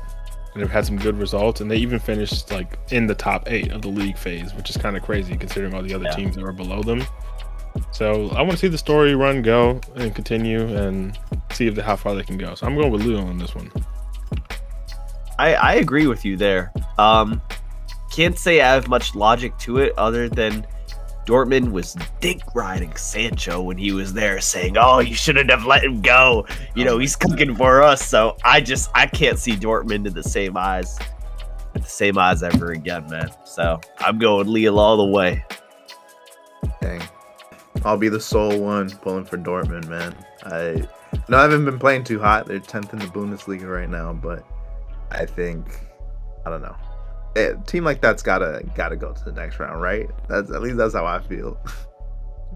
and they've had some good results. And they even finished like in the top 8 of the league phase, which is kind of crazy considering all the other teams that were below them. So I want to see the story run go and continue and see how far they can go. So I'm going with Lille on this one. I agree with you there. Can't say I have much logic to it other than Dortmund was dick riding Sancho when he was there, saying, "Oh, you shouldn't have let him go. He's cooking for us." So I can't see Dortmund in the same eyes ever again, man. So I'm going Lille all the way. Dang, I'll be the sole one pulling for Dortmund, man. I haven't been playing too hot. They're 10th in the Bundesliga right now, but I think I don't know. A team like that's gotta go to the next round, right? At least that's how I feel.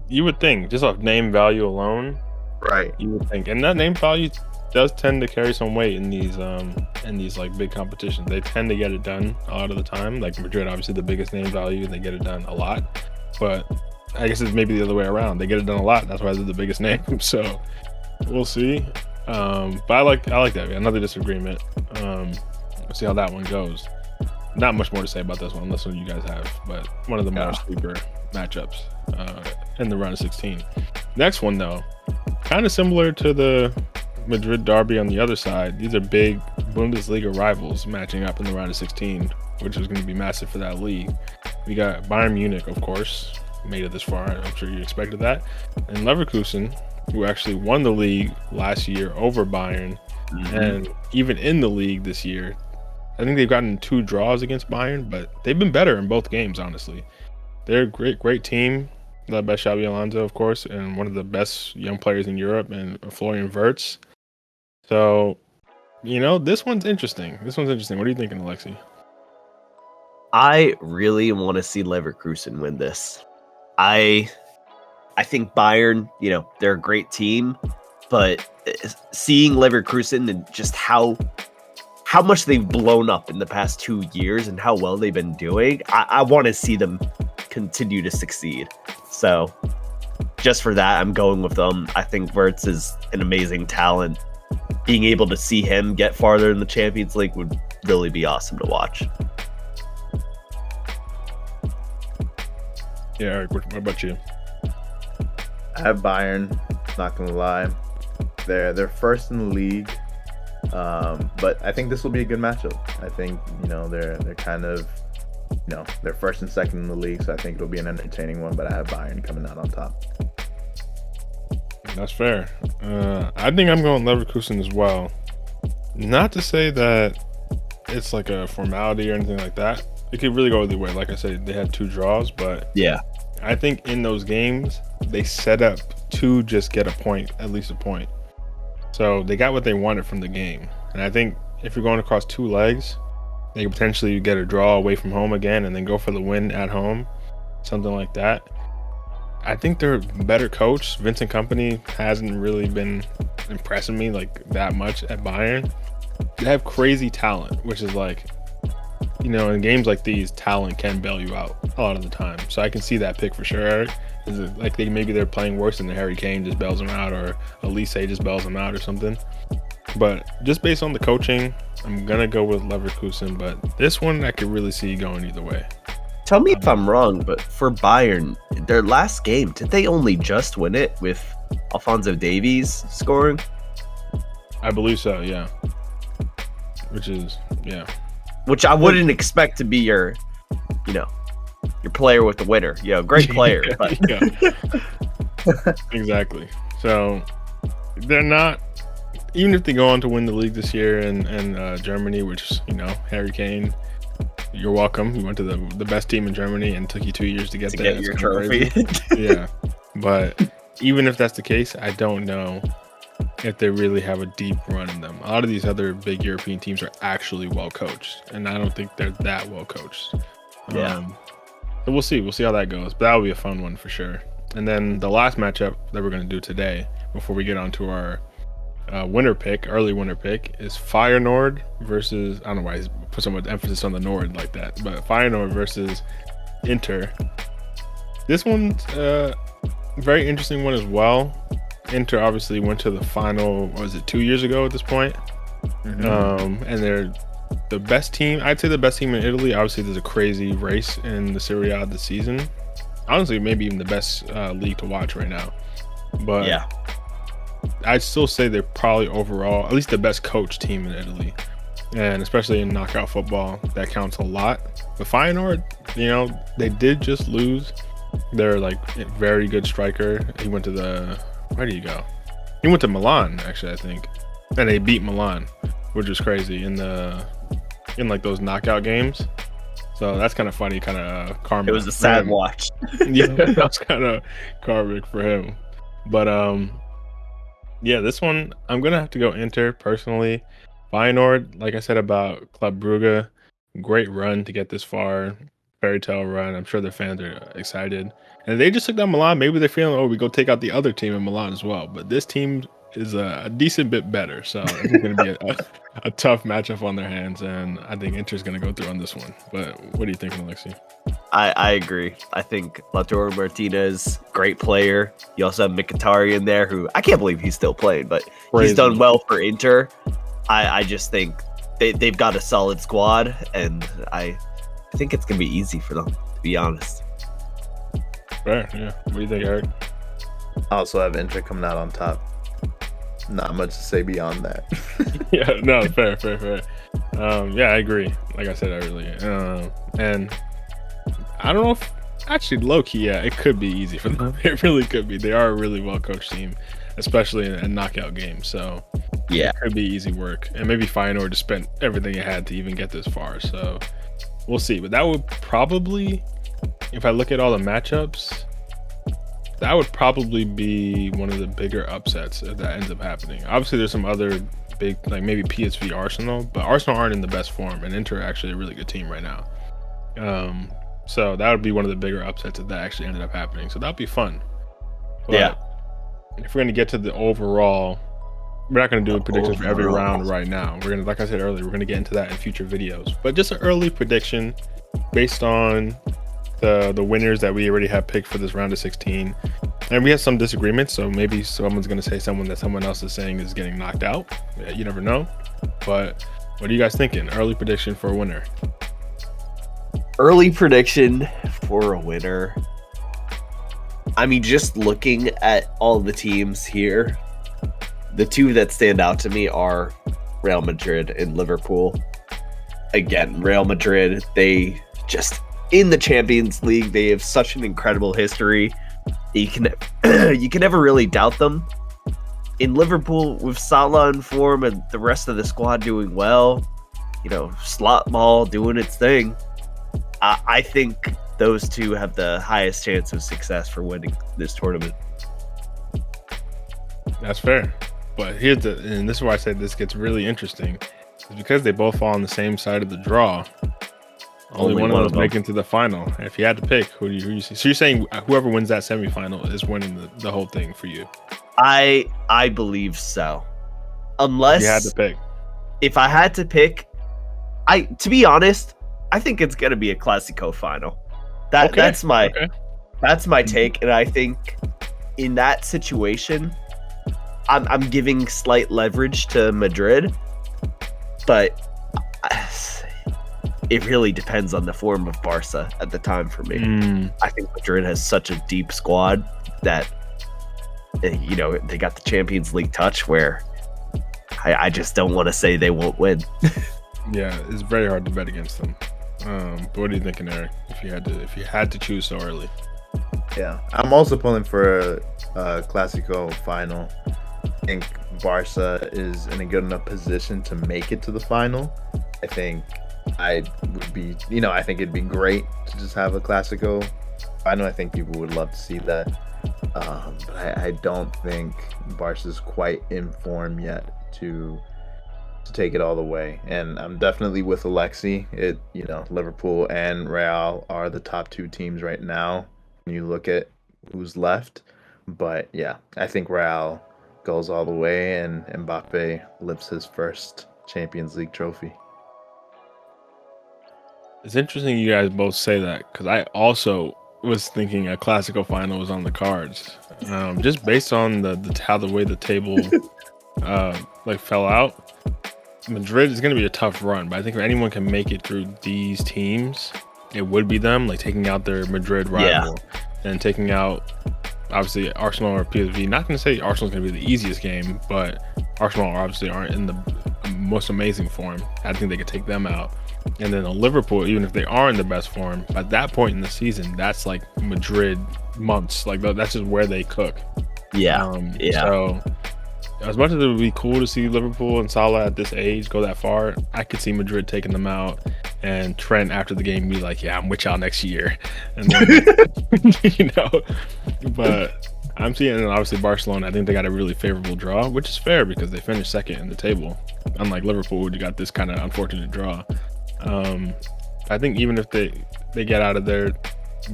You would think, just off name value alone, right? You would think, and that name value does tend to carry some weight in these like big competitions. They tend to get it done a lot of the time. Like Madrid, obviously the biggest name value, and they get it done a lot. But I guess it's maybe the other way around. They get it done a lot. That's why they're the biggest name. So we'll see. But I like that. Another disagreement. We'll see how that one goes. Not much more to say about this one, unless you guys have. But one of the more sleeper matchups in the round of 16. Next one, though, kind of similar to the Madrid derby on the other side. These are big Bundesliga rivals matching up in the round of 16, which is going to be massive for that league. We got Bayern Munich, of course, made it this far. I'm sure you expected that. And Leverkusen who actually won the league last year over Bayern, and even in the league this year. I think they've gotten 2 draws against Bayern, but they've been better in both games, honestly. They're a great team, led by Xabi Alonso, of course, and one of the best young players in Europe, and Florian Wirtz. So, this one's interesting. What are you thinking, Alexi? I really want to see Leverkusen win this. I think Bayern, they're a great team, but seeing Leverkusen and just how much they've blown up in the past 2 years and how well they've been doing, I want to see them continue to succeed. So just for that, I'm going with them. I think Wirtz is an amazing talent. Being able to see him get farther in the Champions League would really be awesome to watch. Yeah, Eric, what about you? I have Bayern, not gonna lie. They're first in the league. But I think this will be a good matchup. I think, they're kind of, they're first and second in the league, so I think it'll be an entertaining one, but I have Bayern coming out on top. That's fair. I think I'm going Leverkusen as well. Not to say that it's like a formality or anything like that. It could really go either way. Like I said, they had 2 draws, but yeah, I think in those games, they set up to just get at least a point. So they got what they wanted from the game. And I think if you're going across 2 legs, they could potentially get a draw away from home again and then go for the win at home, something like that. I think they're better coached. Vincent Kompany hasn't really been impressing me like that much at Bayern. They have crazy talent, which is like, in games like these, talent can bail you out a lot of the time. So I can see that pick for sure, Eric. Is it like maybe they're playing worse and the Harry Kane just bails them out, or Elise just bails them out or something. But just based on the coaching, I'm going to go with Leverkusen. But this one, I could really see going either way. Tell me if I'm wrong, but for Bayern, their last game, did they only just win it with Alphonso Davies scoring? I believe so, yeah. Which I wouldn't expect to be your player with the winner. Great player. But. Exactly. So they're not, even if they go on to win the league this year in Germany, which, Harry Kane, you're welcome. You went to the best team in Germany and took you 2 years to get there. Get your trophy. Yeah. But even if that's the case, I don't know if they really have a deep run in them. A lot of these other big European teams are actually well coached, and I don't think they're that well coached. Yeah. So we'll see. We'll see how that goes. But that'll be a fun one for sure. And then the last matchup that we're going to do today, before we get on to our early winner pick, is Feyenoord versus, I don't know why he's put so much emphasis on the Nord like that, but Feyenoord versus Inter. This one's a very interesting one as well. Inter obviously went to the final, was it 2 years ago at this point? And they're the best team. I'd say the best team in Italy. Obviously, there's a crazy race in the Serie A this season. Honestly, maybe even the best league to watch right now. But yeah, I'd still say they're probably overall at least the best coached team in Italy. And especially in knockout football, that counts a lot. But Feyenoord, they did just lose their very good striker. He went to where did he go? He went to Milan, actually, I think. And they beat Milan, which was crazy in those knockout games. So that's kind of funny, kind of karma. It was a sad watch. Yeah, that was kind of karmic for him. But this one, I'm going to have to go Inter personally. Feyenoord, like I said about Club Brugge, great run to get this far. Fairy tale run. I'm sure their fans are excited. And they just took down Milan. Maybe they're feeling, we go take out the other team in Milan as well. But this team is a decent bit better. So it's going to be a tough matchup on their hands. And I think Inter's going to go through on this one. But what are you thinking, Alexi? I agree. I think Lautaro Martinez, great player. You also have Mkhitaryan there, who I can't believe he's still playing, but he's done well for Inter. I just think they've got a solid squad, and I think it's going to be easy for them, to be honest. Fair, yeah. What do you think, Eric? I also have Inter coming out on top. Not much to say beyond that. Yeah, no, fair. I agree. Like I said earlier. And I don't know if, actually, low-key, yeah, it could be easy for them. It really could be. They are a really well-coached team. especially in a knockout game. So Yeah. it could be easy work, and maybe Feyenoord just spent everything it had to even get this far. So we'll see. But that would probably, if I look at all the matchups, that would probably be one of the bigger upsets if that ends up happening. Obviously, there's some other big, like maybe PSV Arsenal, but Arsenal aren't in the best form, and Inter are actually a really good team right now. So that would be one of the bigger upsets if that actually ended up happening. So that'd be fun. But Yeah. if we're going to get to the overall, we're not going to do predictions for every round right now. We're going to, like I said earlier, we're going to get into that in future videos. But just an early prediction based on the winners that we already have picked for this round of 16. And we have some disagreements, so maybe someone's going to say someone that someone else is saying is getting knocked out. Yeah, you never know. But what are you guys thinking? Early prediction for a winner. Early prediction for a winner. I mean, just looking at all the teams here, the two that stand out to me are Real Madrid and Liverpool. Again, Real Madrid, they just, in the Champions League, they have such an incredible history. You can never really doubt them. In Liverpool, with Salah in form and the rest of the squad doing well, slot ball doing its thing, I think those two have the highest chance of success for winning this tournament. That's fair. But and this is why I said this gets really interesting. It's because they both fall on the same side of the draw. Only one of them making to the final. If you had to pick, who do you see? So you're saying whoever wins that semifinal is winning the whole thing for you? I believe so. Unless you had to pick. If I had to pick, to be honest, I think it's gonna be a Clasico final. That's my take, and I think in that situation, I'm giving slight leverage to Madrid, but it really depends on the form of Barca at the time for me. I think Madrid has such a deep squad that they got the Champions League touch where I just don't want to say they won't win. Yeah, it's very hard to bet against them. But what are you thinking, Eric? If you had to choose so early? Yeah, I'm also pulling for a Clasico final. I think Barca is in a good enough position to make it to the final. I think I think it'd be great to just have a Clasico final. I think people would love to see that. But I don't think Barca's quite in form yet to take it all the way. And I'm definitely with Alexi. Liverpool and Real are the top two teams right now when you look at who's left. But yeah, I think Real goes all the way and Mbappe lifts his first Champions League trophy. It's interesting you guys both say that, because I also was thinking a Clasico final was on the cards. Just based on the way the table fell out. Madrid is going to be a tough run, but I think if anyone can make it through these teams, it would be them, like taking out their Madrid rival and taking out, obviously, Arsenal or PSV. Not going to say Arsenal's going to be the easiest game, but Arsenal obviously aren't in the most amazing form. I think they could take them out. And then Liverpool, even if they are in the best form, at that point in the season, that's like Madrid months. Like that's just where they cook. Yeah. So as much as it would be cool to see Liverpool and Salah at this age go that far, I could see Madrid taking them out, and Trent after the game be like, "Yeah, I'm with y'all next year," and then, But I'm seeing, obviously, Barcelona. I think they got a really favorable draw, which is fair because they finished second in the table, unlike Liverpool, who got this kind of unfortunate draw. I think even if they get out of their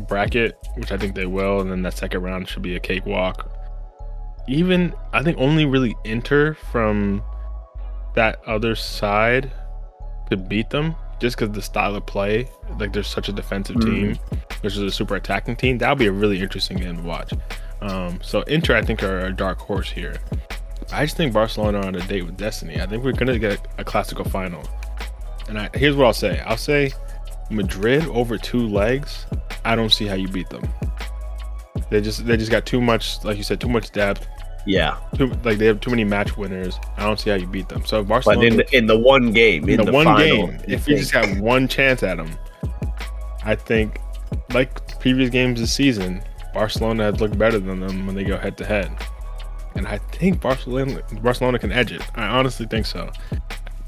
bracket, which I think they will, and then that second round should be a cakewalk. Even I think only really Inter from that other side could beat them, just because the style of play, like they're such a defensive team versus a super attacking team. That'll be a really interesting game to watch. So Inter, I think, are a dark horse here. I just think Barcelona are on a date with destiny. I think we're gonna get a Clasico final. And here's what I'll say. I'll say Madrid over 2 legs. I don't see how you beat them. They just got too much, like you said, too much depth. Yeah. They have too many match winners. I don't see how you beat them. So Barcelona, but in the one game, in the one final, game, if you just got one chance at them, I think, like previous games this season, Barcelona has looked better than them when they go head to head. and I think Barcelona can edge it. I honestly think so.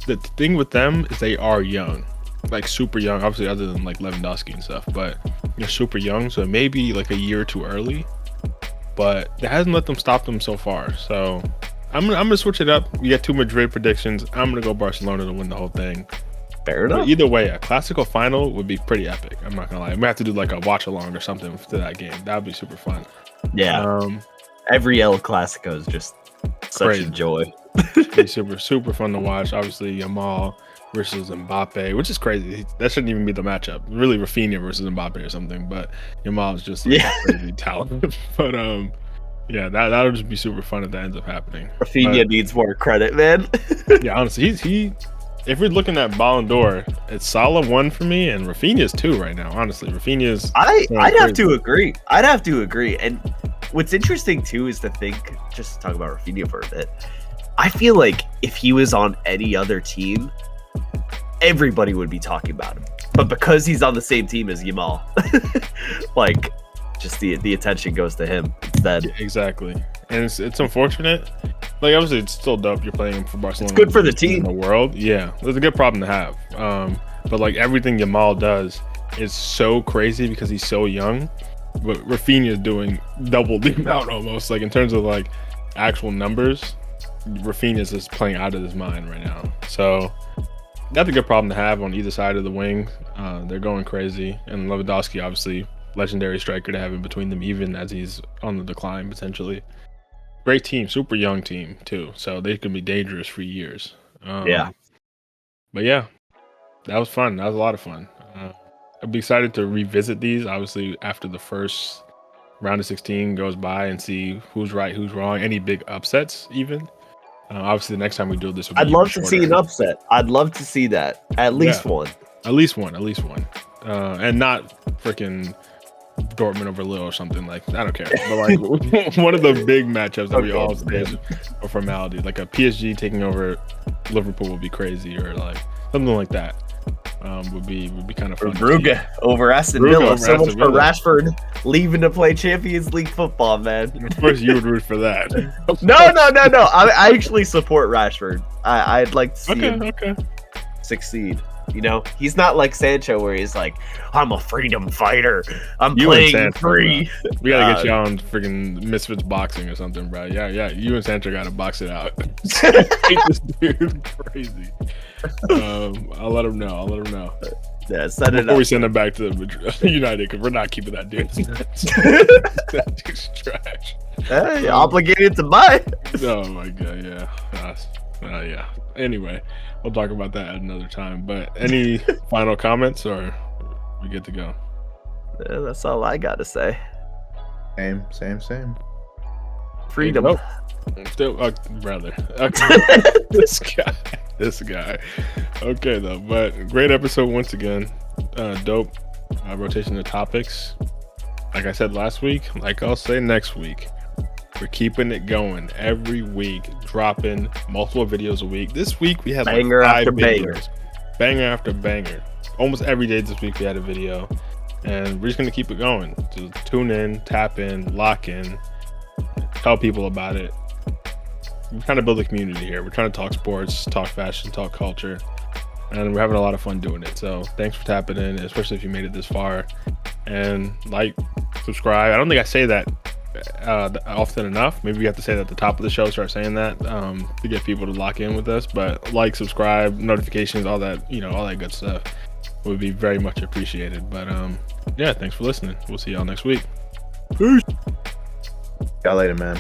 The thing with them is they are young, like super young, obviously other than like Lewandowski and stuff, but they're super young, so maybe like a year too early, but that hasn't let them stop them so far. So I'm gonna switch it up. We got 2 Madrid predictions. I'm gonna go Barcelona to win the whole thing. Fair enough. But either way, a Classico final would be pretty epic. I'm not gonna lie. I'm gonna have to do like a watch along or something to that game. That would be super fun. Yeah. Every El Clasico is just such Crazy. a joy. Be super fun to watch. Obviously, Yamal versus Mbappe, which is crazy. That shouldn't even be the matchup. Really, Rafinha versus Mbappe or something. But Yamal is just like, crazy talent. But yeah, that'll just be super fun if that ends up happening. Rafinha needs more credit, man. Yeah, honestly, he. If we're looking at Ballon d'Or, it's Salah 1 for me, and Rafinha's 2 right now. Honestly, Rafinha's. I'd have to agree. I'd have to agree. And what's interesting too is to think, just to talk about Rafinha for a bit. I feel like if he was on any other team, everybody would be talking about him. But because he's on the same team as Yamal, like, just the attention goes to him instead. Exactly, and it's unfortunate. Like, obviously, it's still dope. You're playing for Barcelona. It's good for the team. In the world. Yeah, it's a good problem to have. But like everything Yamal does is so crazy because he's so young. But Rafinha is doing double the amount almost. Like in terms of like actual numbers, Rafinha is just playing out of his mind right now. So that's a good problem to have on either side of the wing. They're going crazy, and Lewandowski, obviously, legendary striker to have in between them, even as he's on the decline potentially. Great team, super young team too, so they can be dangerous for years. Yeah. But yeah, that was fun. That was a lot of fun. I'd be excited to revisit these, obviously, after the first round of 16 goes by and see who's right, who's wrong, any big upsets even. Obviously, the next time we do this, I'd love to see an upset. I'd love to see that. At least one. At least one. And not freaking Dortmund over Lille or something. Like, I don't care. But like one of the big matchups that we all say is a formality. Like a PSG taking over Liverpool would be crazy, or like something like that. Would be kind of fun. Brugge over Aston Villa. So much for Rashford leaving to play Champions League football, man. Of course, you would root for that. No. I actually support Rashford. I'd like to see him succeed. You know, he's not like Sancho, where he's like, "I'm a freedom fighder. I'm playing free." We gotta get you on freaking Misfits boxing or something, bro. Yeah. You and Sancho gotta box it out. Hate this dude, crazy. I'll let him know. Yeah, set it up. Before we send him back to United, because we're not keeping that dude. That dude's trash. Hey, obligated to buy. Oh my god, yeah. Yeah. Anyway, we'll talk about that at another time. But any final comments, or we good to go? Yeah, that's all I gotta say. Same. Freedom. Still, brother. This guy. Okay, though. But great episode once again. Dope rotation of topics. Like I said last week, like I'll say next week. We're keeping it going every week, dropping multiple videos a week. This week we had banger like 5 after videos. Banger after banger. Almost every day this week we had a video. And we're just going to keep it going. So tune in, tap in, lock in, tell people about it. We're trying to build a community here. We're trying to talk sports, talk fashion, talk culture. And we're having a lot of fun doing it. So thanks for tapping in, especially if you made it this far. And like, subscribe. I don't think I say that often enough. Maybe we have to say that at the top of the show, start saying that to get people to lock in with us. But like, subscribe, notifications, all that, all that good stuff would be very much appreciated. But yeah, thanks for listening. We'll see y'all next week. Peace. Y'all later, man.